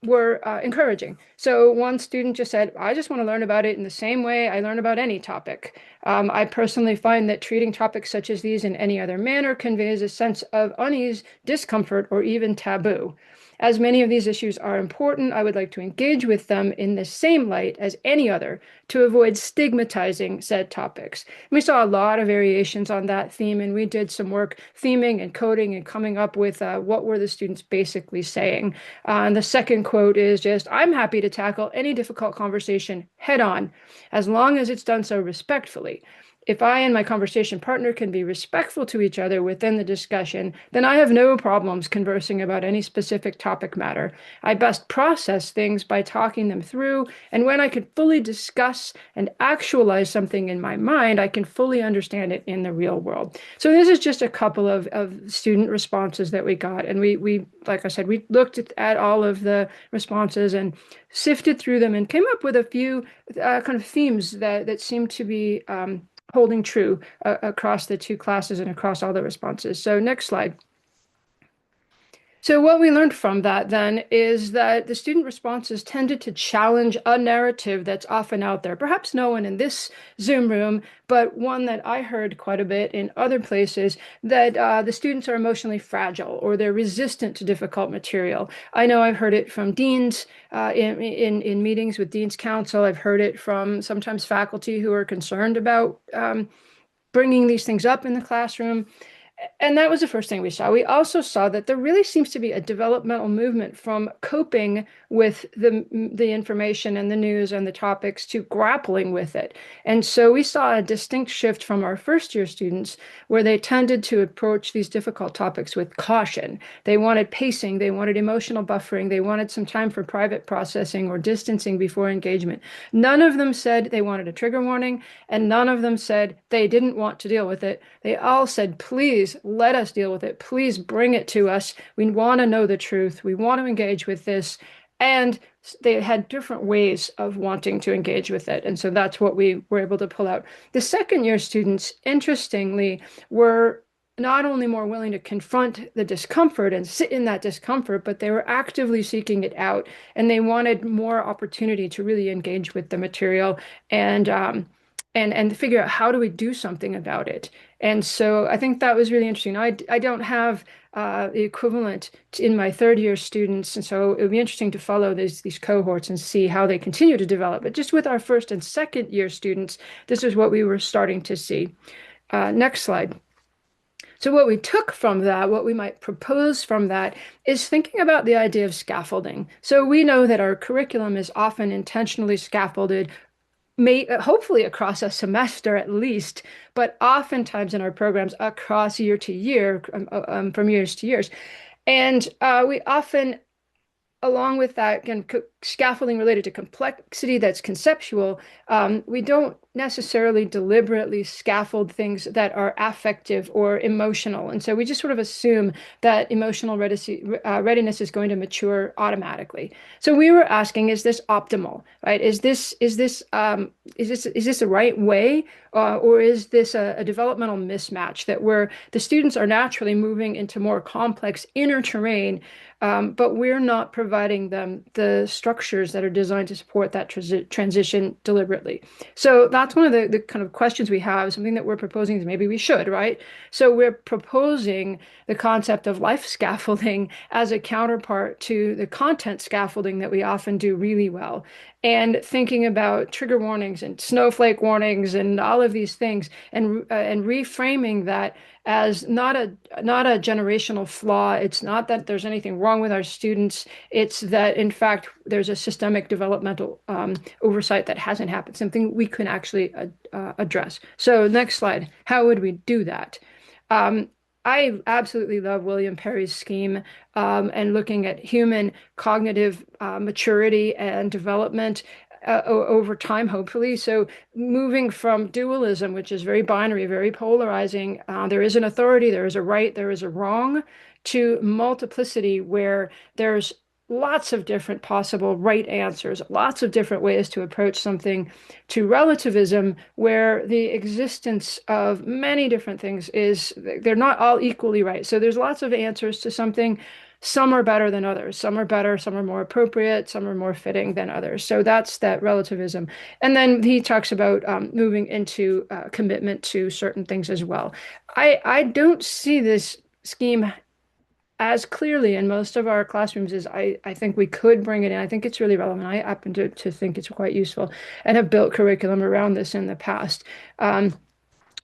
were encouraging. So one student just said, I just want to learn about it in the same way I learn about any topic. I personally find that treating topics such as these in any other manner conveys a sense of unease, discomfort, or even taboo. As many of these issues are important, I would like to engage with them in the same light as any other to avoid stigmatizing said topics. And we saw a lot of variations on that theme, and we did some work theming and coding and coming up with what were the students basically saying. And the second quote is just, I'm happy to tackle any difficult conversation head on, as long as it's done so respectfully. If I and my conversation partner can be respectful to each other within the discussion, then I have no problems conversing about any specific topic matter. I best process things by talking them through, and when I can fully discuss and actualize something in my mind, I can fully understand it in the real world. So this is just a couple of student responses that we got, and we like I said, we looked at all of the responses and sifted through them and came up with a few kind of themes that seem to be holding true across the 2 classes and across all the responses. So next slide. So what we learned from that then is that the student responses tended to challenge a narrative that's often out there. Perhaps no one in this Zoom room, but one that I heard quite a bit in other places, that the students are emotionally fragile or they're resistant to difficult material. I know I've heard it from deans in meetings with Dean's Council. I've heard it from sometimes faculty who are concerned about bringing these things up in the classroom. And that was the first thing we saw. We also saw that there really seems to be a developmental movement from coping with the information and the news and the topics to grappling with it. And so we saw a distinct shift from our first-year students where they tended to approach these difficult topics with caution. They wanted pacing, they wanted emotional buffering, they wanted some time for private processing or distancing before engagement. None of them said they wanted a trigger warning, and none of them said they didn't want to deal with it. They all said, please let us deal with it. Please bring it to us. We want to know the truth. We want to engage with this. And they had different ways of wanting to engage with it. And so that's what we were able to pull out. The second-year students, interestingly, were not only more willing to confront the discomfort and sit in that discomfort, but they were actively seeking it out. And they wanted more opportunity to really engage with the material and figure out how do we do something about it. And so I think that was really interesting. I don't have the equivalent in my third-year students, and so it would be interesting to follow these cohorts and see how they continue to develop. But just with our first and second-year students, this is what we were starting to see. Next slide. So what we took from that, what we might propose from that, is thinking about the idea of scaffolding. So we know that our curriculum is often intentionally scaffolded, may hopefully across a semester at least, but oftentimes in our programs across year to year, from years to years. And we often, along with that, again, scaffolding related to complexity that's conceptual, we don't necessarily deliberately scaffold things that are affective or emotional. And so we just sort of assume that emotional readiness is going to mature automatically. So we were asking, is this optimal, right? Is this the right way, or is this a developmental mismatch that where the students are naturally moving into more complex inner terrain, but we're not providing them the structures that are designed to support that transition deliberately. So that's one of the kind of questions we have, something that we're proposing is maybe we should, right? So we're proposing the concept of life scaffolding as a counterpart to the content scaffolding that we often do really well. And thinking about trigger warnings and snowflake warnings and all of these things, and reframing that as not a generational flaw. It's not that there's anything wrong with our students. It's that, in fact, there's a systemic developmental oversight that hasn't happened, something we can actually address. So next slide. How would we do that? I absolutely love William Perry's scheme, and looking at human cognitive maturity and development over time, hopefully. So moving from dualism, which is very binary, very polarizing, there is an authority, there is a right, there is a wrong, to multiplicity where there's lots of different possible right answers, lots of different ways to approach something, to relativism, where the existence of many different things they're not all equally right. So there's lots of answers to something. Some are better than others. Some are better, some are more appropriate, some are more fitting than others. So that's that relativism. And then he talks about moving into commitment to certain things as well. I don't see this scheme as clearly in most of our classrooms as I think we could bring it in. I think it's really relevant. I happen to think it's quite useful and have built curriculum around this in the past.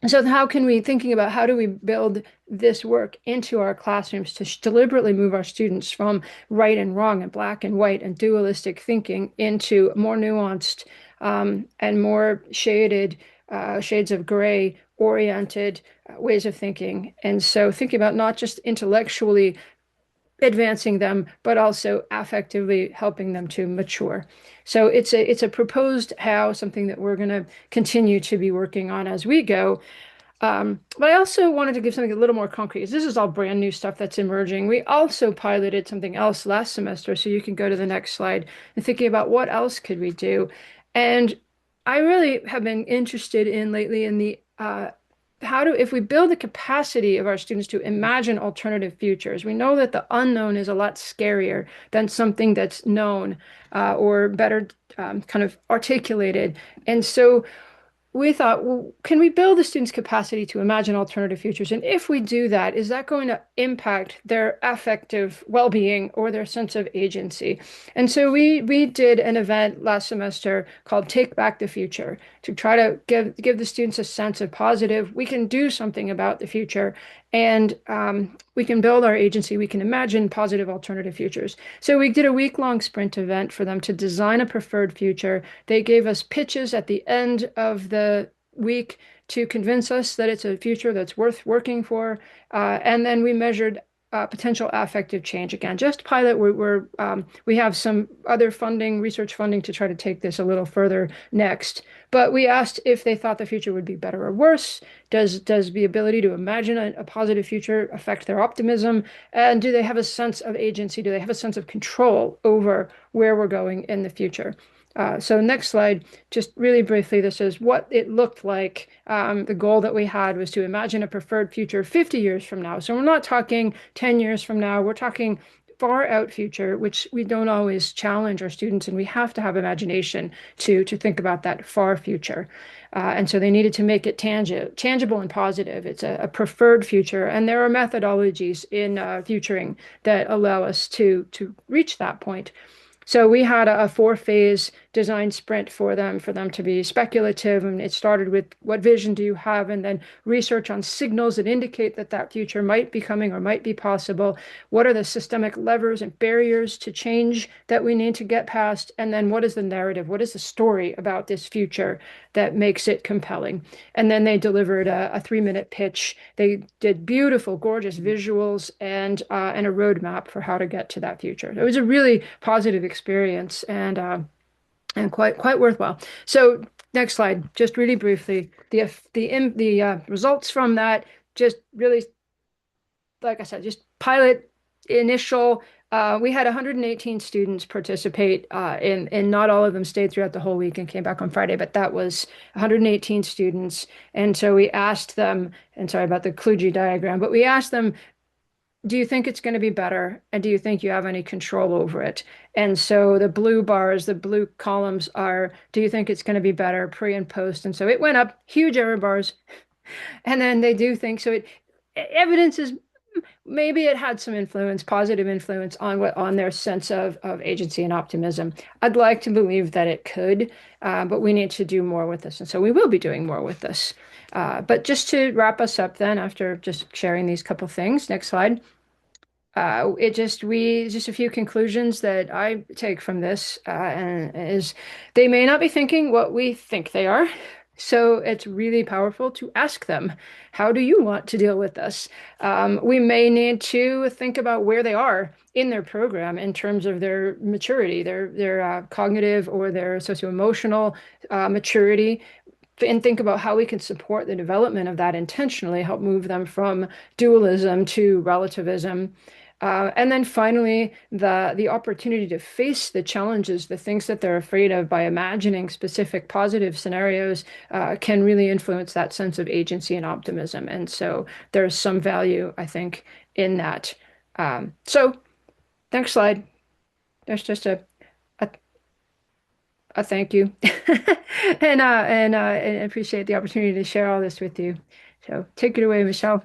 So how can we, thinking about how do we build this work into our classrooms to deliberately move our students from right and wrong and black and white and dualistic thinking into more nuanced and more shaded shades of gray oriented ways of thinking. And so thinking about not just intellectually advancing them, but also affectively helping them to mature. So it's a proposed how, something that we're going to continue to be working on as we go. But I also wanted to give something a little more concrete. This is all brand new stuff that's emerging. We also piloted something else last semester, so you can go to the next slide, and thinking about what else could we do. And I really have been interested in lately in the if we build the capacity of our students to imagine alternative futures. We know that the unknown is a lot scarier than something that's known, or better kind of articulated. And so we thought, well, can we build the students' capacity to imagine alternative futures? And if we do that, is that going to impact their affective well-being or their sense of agency? And so we did an event last semester called Take Back the Future, to try to give the students a sense of positive, we can do something about the future, and we can build our agency, we can imagine positive alternative futures. So we did a week-long sprint event for them to design a preferred future. They gave us pitches at the end of the week to convince us that it's a future that's worth working for. And then we measured potential affective change. Again, just pilot. We have some other funding, research funding, to try to take this a little further next. But we asked if they thought the future would be better or worse. Does the ability to imagine a positive future affect their optimism? And do they have a sense of agency? Do they have a sense of control over where we're going in the future? So next slide, just really briefly, this is what it looked like. The goal that we had was to imagine a preferred future 50 years from now. So we're not talking 10 years from now, we're talking far out future, which we don't always challenge our students, and we have to have imagination to think about that far future. And so they needed to make it tangible and positive. It's a preferred future, and there are methodologies in futuring that allow us to reach that point. So we had a 4-phase design sprint for them to be speculative. And it started with what vision do you have, and then research on signals that indicate that that future might be coming or might be possible. What are the systemic levers and barriers to change that we need to get past? And then what is the narrative? What is the story about this future that makes it compelling? And then they delivered a 3-minute pitch. They did beautiful, gorgeous visuals and a roadmap for how to get to that future. It was a really positive experience and quite worthwhile. So next slide, just really briefly, the results from that, just really, like I said, just pilot initial. We had 118 students participate and not all of them stayed throughout the whole week and came back on Friday, but that was 118 students. And so we asked them, and sorry about the kludgy diagram, but we asked them, do you think it's going to be better? And do you think you have any control over it? And so the blue bars, the blue columns are, do you think it's going to be better pre and post? And so it went up, huge error bars. And then they do think so. Evidence is maybe it had some influence, positive influence on their sense of agency and optimism. I'd like to believe that it could, but we need to do more with this. And so we will be doing more with this. But just to wrap us up then, after just sharing these couple things, next slide. Just a few conclusions that I take from this, and is they may not be thinking what we think they are. So it's really powerful to ask them, how do you want to deal with this? We may need to think about where they are in their program in terms of their maturity, their cognitive or their socio-emotional maturity, and think about how we can support the development of that intentionally, help move them from dualism to relativism. And then finally, the opportunity to face the challenges, the things that they're afraid of by imagining specific positive scenarios can really influence that sense of agency and optimism. And so there's some value, I think, in that. So next slide. There's just a, a thank you. And I appreciate the opportunity to share all this with you. So take it away, Michelle.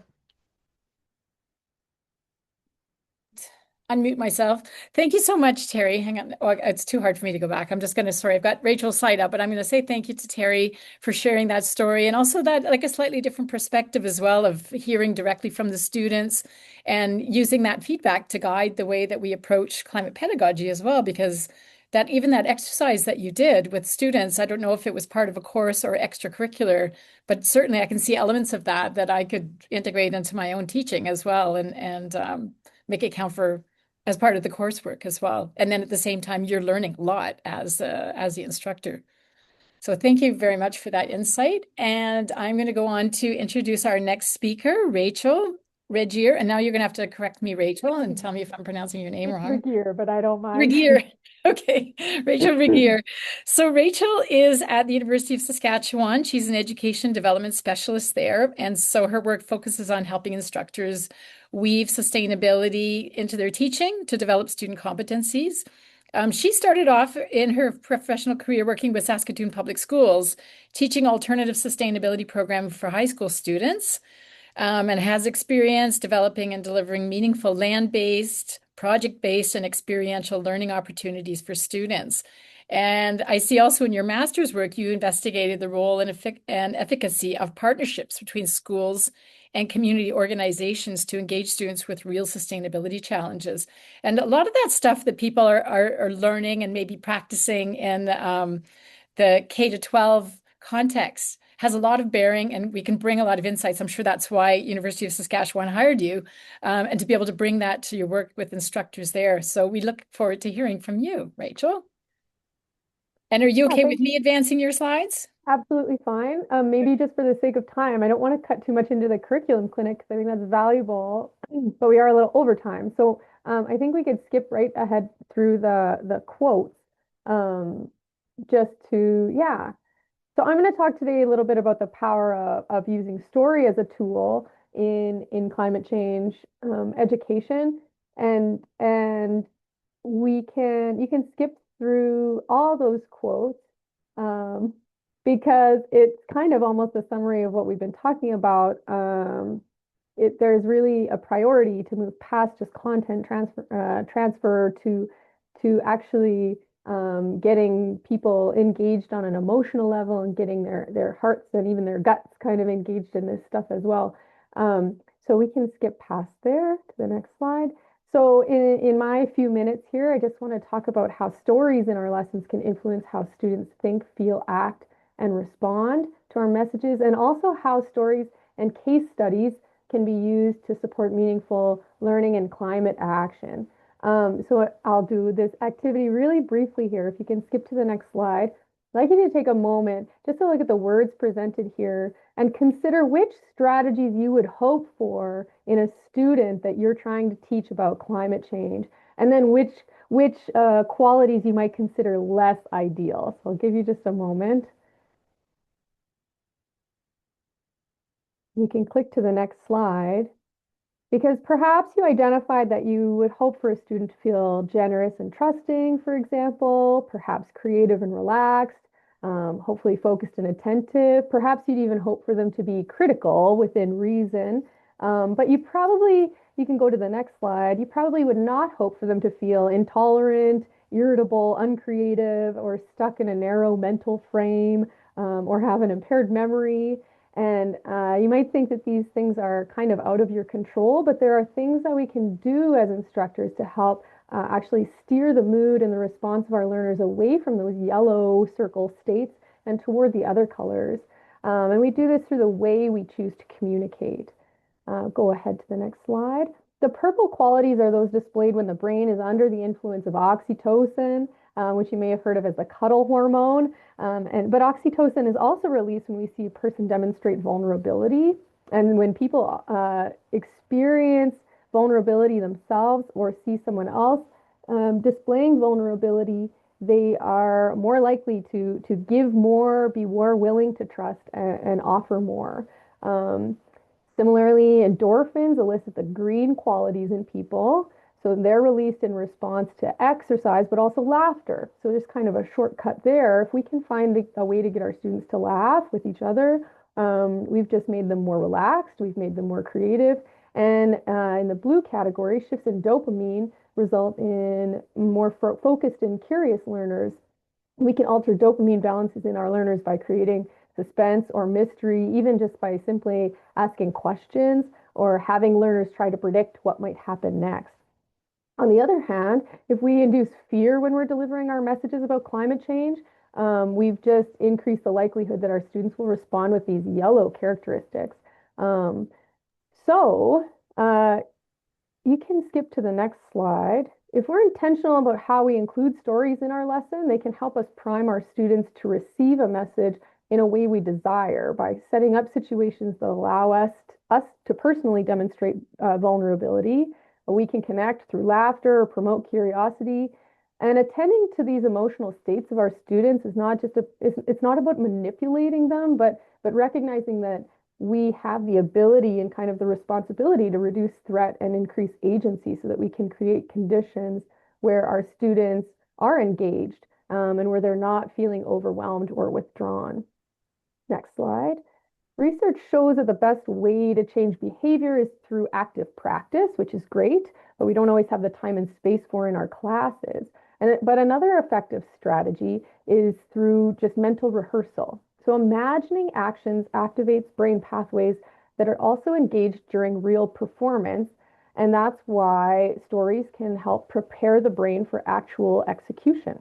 Unmute myself. Thank you so much, Terry. Hang on. Oh, it's too hard for me to go back. I'm just going to, sorry, I've got Rachel's slide up, but I'm going to say thank you to Terry for sharing that story and also that like a slightly different perspective as well of hearing directly from the students and using that feedback to guide the way that we approach climate pedagogy as well, because that even that exercise that you did with students, I don't know if it was part of a course or extracurricular, but certainly I can see elements of that that I could integrate into my own teaching as well and make it count for as part of the coursework as well. And then at the same time, you're learning a lot as the instructor. So thank you very much for that insight. And I'm going to go on to introduce our next speaker, Rachel Regier. And now you're going to have to correct me, Rachel, and tell me if I'm pronouncing your name wrong. Regier, but I don't mind. Regier. Okay, Rachel Regier. So Rachel is at the University of Saskatchewan. She's an education development specialist there. And so her work focuses on helping instructors weave sustainability into their teaching to develop student competencies. She started off in her professional career working with Saskatoon Public Schools, teaching alternative sustainability program for high school students, and has experience developing and delivering meaningful land-based, project-based, and experiential learning opportunities for students. And I see also in your master's work, you investigated the role and efficacy of partnerships between schools and community organizations to engage students with real sustainability challenges. And a lot of that stuff that people are learning and maybe practicing in the K to 12 context has a lot of bearing, and we can bring a lot of insights. I'm sure that's why University of Saskatchewan hired you, and to be able to bring that to your work with instructors there. So we look forward to hearing from you, Rachel. And are you okay with me advancing your slides? Absolutely fine. Maybe just for the sake of time, I don't want to cut too much into the curriculum clinic because I think that's valuable, but we are a little over time. So I think we could skip right ahead through the quotes just to, yeah. So I'm going to talk today a little bit about the power of using story as a tool in climate change education, and you can skip through all those quotes because it's kind of almost a summary of what we've been talking about. There's really a priority to move past just content transfer to actually getting people engaged on an emotional level and getting their hearts and even their guts kind of engaged in this stuff as well. So we can skip past there to the next slide. So in my few minutes here, I just want to talk about how stories in our lessons can influence how students think, feel, act, and respond to our messages, and also how stories and case studies can be used to support meaningful learning and climate action. So I'll do this activity really briefly here. If you can skip to the next slide. I'd like you to take a moment just to look at the words presented here and consider which strategies you would hope for in a student that you're trying to teach about climate change, and then which qualities you might consider less ideal. So I'll give you just a moment. You can click to the next slide. Because perhaps you identified that you would hope for a student to feel generous and trusting, for example, perhaps creative and relaxed, hopefully focused and attentive. Perhaps you'd even hope for them to be critical within reason. But you can go to the next slide. You probably would not hope for them to feel intolerant, irritable, uncreative, or stuck in a narrow mental frame, or have an impaired memory. And you might think that these things are kind of out of your control, but there are things that we can do as instructors to help actually steer the mood and the response of our learners away from those yellow circle states and toward the other colors. And we do this through the way we choose to communicate. Go ahead to the next slide. The purple qualities are those displayed when the brain is under the influence of oxytocin, which you may have heard of as the cuddle hormone. But oxytocin is also released when we see a person demonstrate vulnerability. And when people experience vulnerability themselves or see someone else displaying vulnerability, they are more likely to give more, be more willing to trust, and offer more. Similarly, endorphins elicit the green qualities in people. So they're released in response to exercise, but also laughter. So just kind of a shortcut there. If we can find a way to get our students to laugh with each other, we've just made them more relaxed. We've made them more creative. And in the blue category, shifts in dopamine result in more focused and curious learners. We can alter dopamine balances in our learners by creating suspense or mystery, even just by simply asking questions or having learners try to predict what might happen next. On the other hand, if we induce fear when we're delivering our messages about climate change, we've just increased the likelihood that our students will respond with these yellow characteristics. Um, so, you can skip to the next slide. If we're intentional about how we include stories in our lesson, they can help us prime our students to receive a message in a way we desire by setting up situations that allow us to personally demonstrate vulnerability. We can connect through laughter or promote curiosity. And attending to these emotional states of our students is not just it's not about manipulating them, but recognizing that we have the ability and kind of the responsibility to reduce threat and increase agency so that we can create conditions where our students are engaged and where they're not feeling overwhelmed or withdrawn. Next slide. Research shows that the best way to change behavior is through active practice, which is great, but we don't always have the time and space for in our classes. But another effective strategy is through just mental rehearsal. So imagining actions activates brain pathways that are also engaged during real performance. And that's why stories can help prepare the brain for actual execution.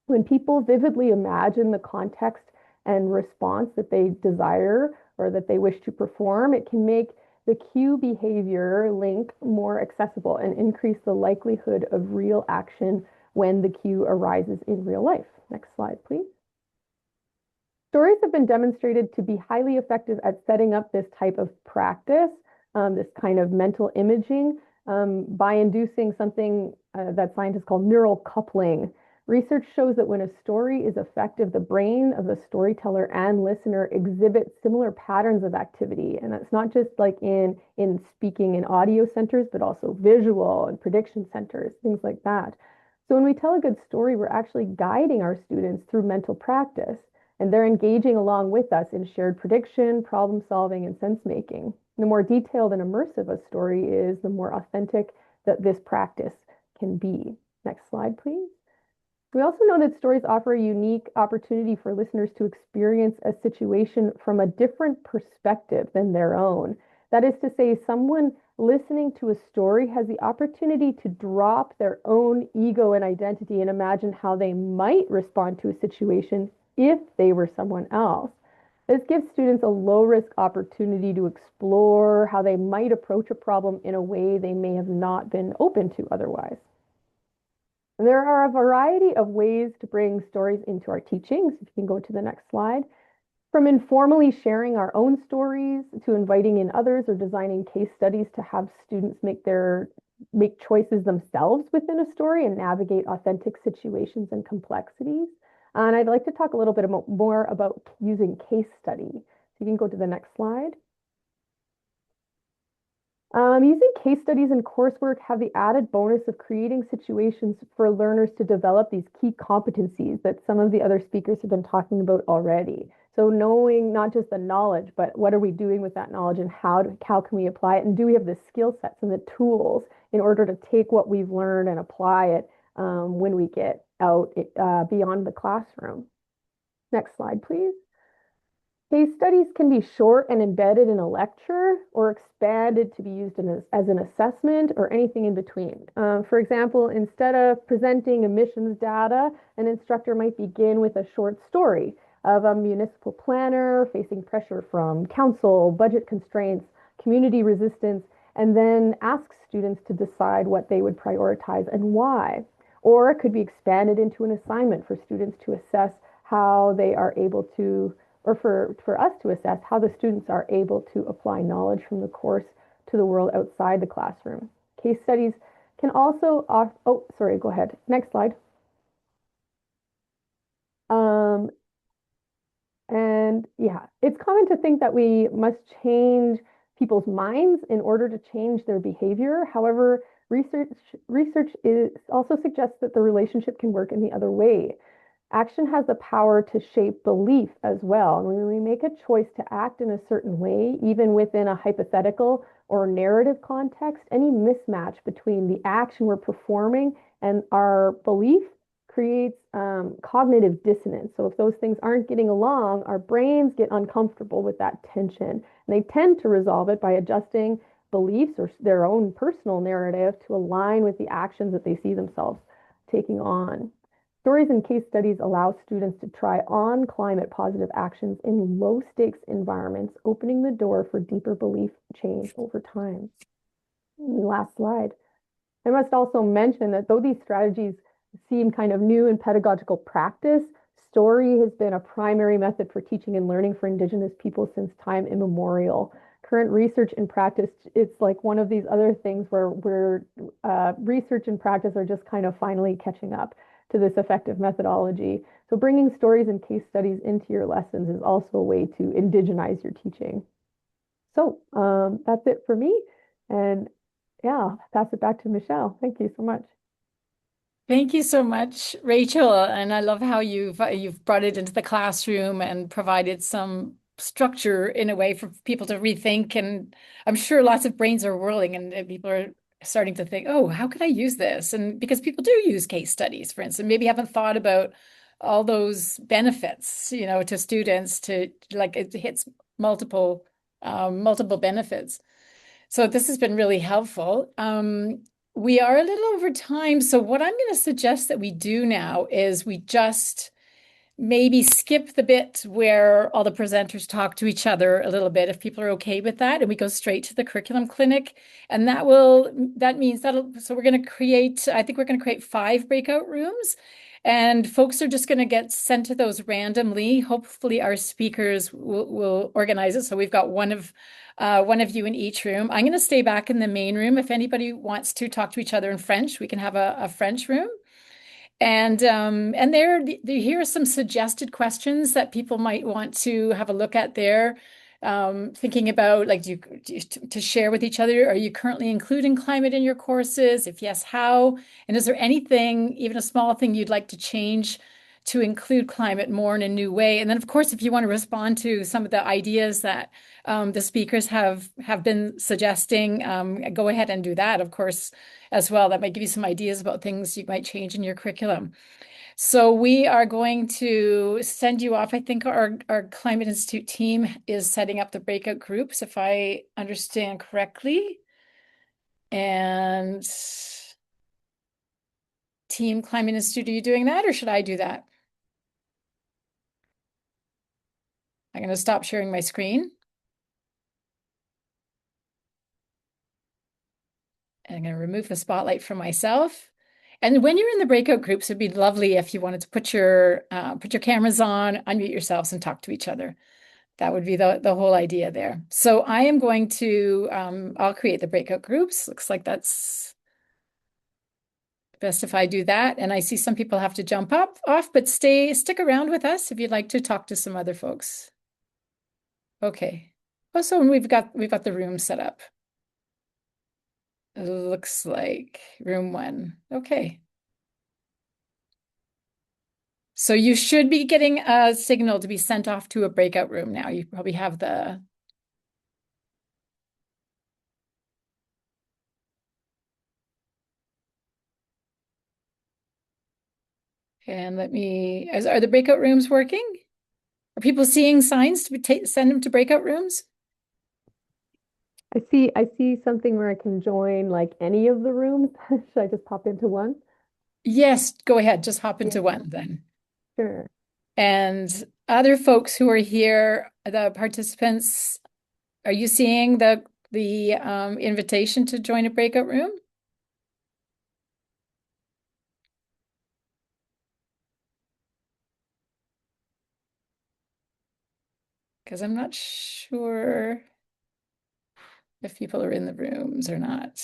When people vividly imagine the context and response that they desire or that they wish to perform, it can make the cue behavior link more accessible and increase the likelihood of real action when the cue arises in real life. Next slide, please. Stories have been demonstrated to be highly effective at setting up this type of practice, this kind of mental imaging, by inducing something that scientists call neural coupling. Research shows that when a story is effective, the brain of the storyteller and listener exhibit similar patterns of activity. And that's not just like in speaking in audio centers, but also visual and prediction centers, things like that. So when we tell a good story, we're actually guiding our students through mental practice, and they're engaging along with us in shared prediction, problem solving, and sense making. The more detailed and immersive a story is, the more authentic that this practice can be. Next slide, please. We also know that stories offer a unique opportunity for listeners to experience a situation from a different perspective than their own. That is to say, someone listening to a story has the opportunity to drop their own ego and identity and imagine how they might respond to a situation if they were someone else. This gives students a low risk opportunity to explore how they might approach a problem in a way they may have not been open to otherwise. There are a variety of ways to bring stories into our teachings. If you can go to the next slide. From informally sharing our own stories to inviting in others or designing case studies to have students make choices themselves within a story and navigate authentic situations and complexities. And I'd like to talk a little bit more about using case study. So you can go to the next slide. Using case studies in coursework have the added bonus of creating situations for learners to develop these key competencies that some of the other speakers have been talking about already. So knowing not just the knowledge, but what are we doing with that knowledge and how can we apply it? And do we have the skill sets and the tools in order to take what we've learned and apply it when we get out beyond the classroom? Next slide, please. Case studies can be short and embedded in a lecture or expanded to be used as an assessment or anything in between. For example, instead of presenting emissions data, an instructor might begin with a short story of a municipal planner facing pressure from council, budget constraints, community resistance, and then ask students to decide what they would prioritize and why. Or it could be expanded into an assignment for students to assess how they are able to or for us to assess how the students are able to apply knowledge from the course to the world outside the classroom. Case studies can also, oh, sorry, go ahead. Next slide. And yeah, it's common to think that we must change people's minds in order to change their behavior. However, research also suggests that the relationship can work in the other way. Action has the power to shape belief as well. And when we make a choice to act in a certain way, even within a hypothetical or narrative context, any mismatch between the action we're performing and our belief creates cognitive dissonance. So if those things aren't getting along, our brains get uncomfortable with that tension. And they tend to resolve it by adjusting beliefs or their own personal narrative to align with the actions that they see themselves taking on. Stories and case studies allow students to try on climate positive actions in low stakes environments, opening the door for deeper belief change over time. Last slide. I must also mention that though these strategies seem kind of new in pedagogical practice, story has been a primary method for teaching and learning for Indigenous people since time immemorial. Current research and practice, it's like one of these other things where research and practice are just kind of finally catching up to this effective methodology. So bringing stories and case studies into your lessons is also a way to indigenize your teaching. So that's it for me. And yeah, pass it back to Michelle. Thank you so much. Thank you so much, Rachel. And I love how you've brought it into the classroom and provided some structure in a way for people to rethink. And I'm sure lots of brains are whirling and people are starting to think, oh, how could I use this? And because people do use case studies, for instance, maybe haven't thought about all those benefits, you know, to students to like it hits multiple benefits. So this has been really helpful. We are a little over time. So what I'm going to suggest that we do now is we just maybe skip the bit where all the presenters talk to each other a little bit, if people are okay with that, and we go straight to the curriculum clinic. And that means so we're going to create, I think we're going to create 5 breakout rooms. And folks are just going to get sent to those randomly. Hopefully our speakers will organize it. So we've got one of you in each room. I'm going to stay back in the main room. If anybody wants to talk to each other in French, we can have a French room. And here are some suggested questions that people might want to have a look at there. Thinking about like to share with each other. Are you currently including climate in your courses? If yes, how? And is there anything, even a small thing you'd like to change to include climate more in a new way. And then, of course, if you want to respond to some of the ideas that the speakers have been suggesting, go ahead and do that, of course, as well. That might give you some ideas about things you might change in your curriculum. So we are going to send you off. I think our Climate Institute team is setting up the breakout groups, if I understand correctly. And Team Climate Institute, are you doing that or should I do that? I'm going to stop sharing my screen. And I'm going to remove the spotlight from myself. And when you're in the breakout groups, it'd be lovely if you wanted to put your cameras on, unmute yourselves, and talk to each other. That would be the whole idea there. So I am going to, I'll create the breakout groups. Looks like that's best if I do that. And I see some people have to jump off, but stick around with us if you'd like to talk to some other folks. Okay. Oh, so we've got the room set up. It looks like room 1. Okay. So you should be getting a signal to be sent off to a breakout room now. You probably have the and are the breakout rooms working? Are people seeing signs to send them to breakout rooms? I see something where I can join like any of the rooms. Should I just pop into one? Yes, go ahead. Just hop into Yeah, one then. sure. And other folks who are here, the participants, are you seeing the invitation to join a breakout room? Because I'm not sure if people are in the rooms or not.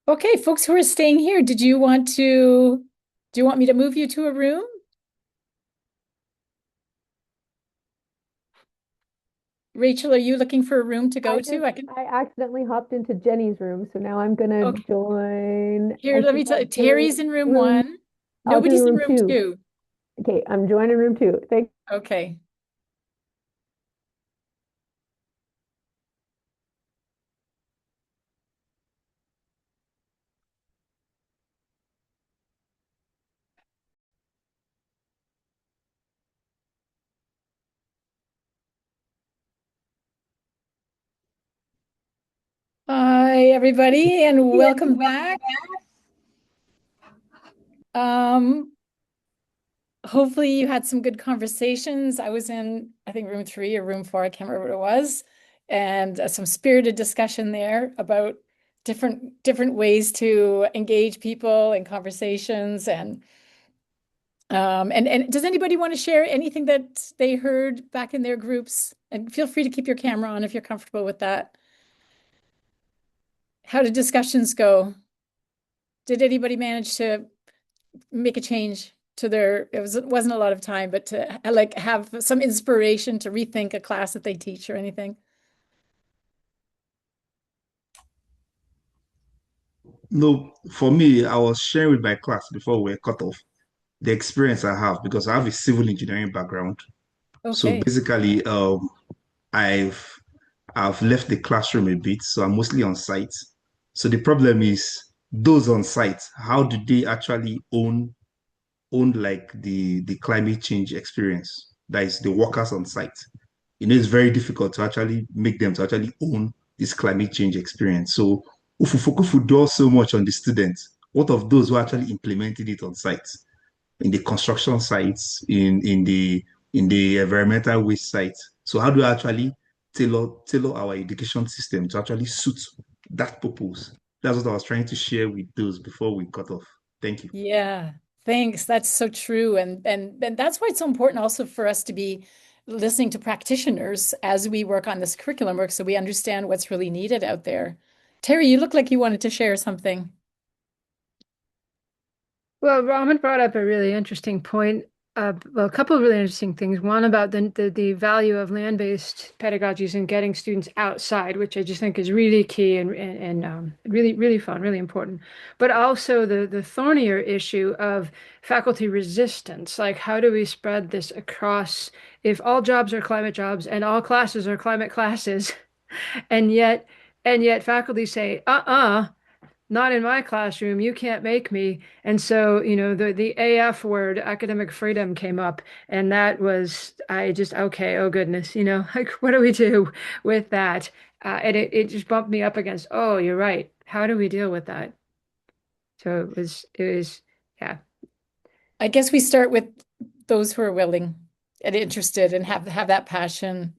Okay, folks who are staying here, do you want me to move you to a room? Rachel, are you looking for a room to go to? I accidentally hopped into Jenny's room, so now I'm gonna Okay, join. here, I let think me tell I'll you, join Terry's in room room. 1. I'll do Nobody's in room room two. 2. Okay, I'm joining room 2. Thank. Okay. Hi, everybody, and welcome back. Um, Hopefully you had some good conversations. I was in, I think, room 3 or room 4, I can't remember what it was, and some spirited discussion there about different ways to engage people in conversations and does anybody want to share anything that they heard back in their groups? And feel free to keep your camera on if you're comfortable with that. How did discussions go? Did anybody manage to make a change to it wasn't a lot of time, but to like have some inspiration to rethink a class that they teach or anything? No, for me, I was sharing with my class before we were cut off the experience I have because I have a civil engineering background. So Okay. basically, I've I've left the classroom a bit, so I'm mostly on site. So the problem is those on site, how do they actually own like the climate change experience? That is the workers on site. It's very difficult to actually make them to actually own this climate change experience. So if we do so much on the students, what of those who are actually implementing it on site, in the construction sites, in the environmental waste sites? So how do we actually tailor our education system to actually suit that purpose? That's what I was trying to share with those before we cut off. Thank you. Yeah, thanks. That's so true. And that's why it's so important also for us to be listening to practitioners as we work on this curriculum work so we understand what's really needed out there. Terry, you look like you wanted to share something. Well, Rahman brought up a really interesting point. Well, a couple of really interesting things. One about the value of land-based pedagogies and getting students outside, which I just think is really key and really, really fun, really important. But also the thornier issue of faculty resistance. Like, how do we spread this across if all jobs are climate jobs and all classes are climate classes, and yet faculty say, not in my classroom. You can't make me. And so, the AF word, academic freedom, came up, and that was, I just, okay, oh goodness, like, what do we do with that? And it just bumped me up against, oh, you're right. How do we deal with that? So yeah, I guess we start with those who are willing and interested and have that passion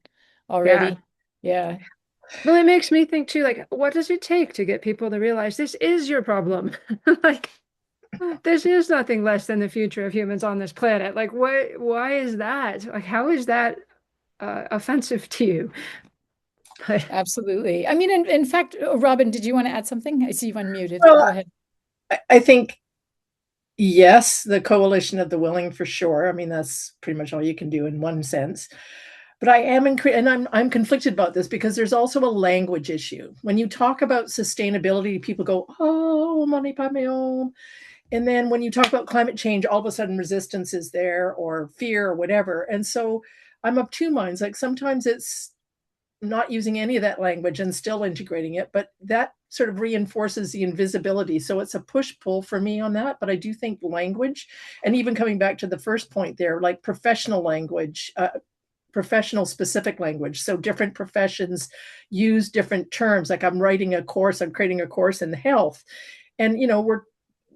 yeah. already. Yeah, Well, it makes me think too, like, what does it take to get people to realize this is your problem? Like, this is nothing less than the future of humans on this planet. Like, why is that? Like, how is that offensive to you? But absolutely. I mean, in fact, Robin, did you want to add something? I see you unmuted. Well, Go ahead. I think yes, the coalition of the willing for sure. I mean, that's pretty much all you can do in one sense. But I am and I'm conflicted about this because there's also a language issue. When you talk about sustainability, people go, "Oh, money by my own." And then when you talk about climate change, all of a sudden resistance is there or fear or whatever. And so I'm of two minds. Like sometimes it's not using any of that language and still integrating it, but that sort of reinforces the invisibility. So it's a push pull for me on that. But I do think language, and even coming back to the first point there, like professional language, professional specific language. So different professions use different terms. Like I'm writing a course, I'm creating a course in health. And, we're,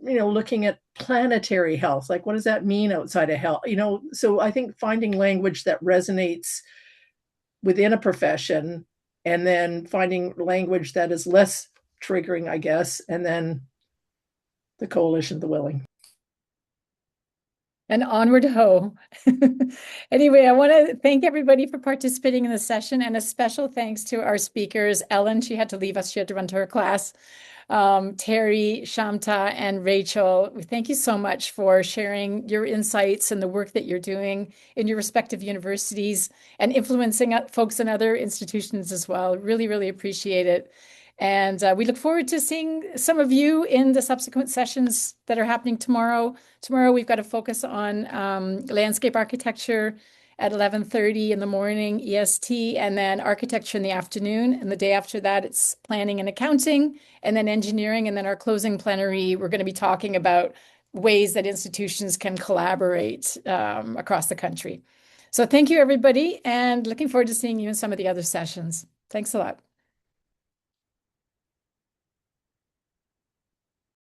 looking at planetary health. Like, what does that mean outside of health? So I think finding language that resonates within a profession and then finding language that is less triggering, I guess, and then the coalition of the willing. And onward ho. Anyway, I want to thank everybody for participating in the session and a special thanks to our speakers. Ellen, she had to leave us. She had to run to her class. Terry, Shamta, and Rachel, thank you so much for sharing your insights and the work that you're doing in your respective universities and influencing folks in other institutions as well. Really, really appreciate it. And we look forward to seeing some of you in the subsequent sessions that are happening tomorrow. Tomorrow, we've got a focus on landscape architecture at 11:30 in the morning EST, and then architecture in the afternoon. And the day after that, it's planning and accounting, and then engineering. And then our closing plenary, we're going to be talking about ways that institutions can collaborate across the country. So thank you, everybody, and looking forward to seeing you in some of the other sessions. Thanks a lot.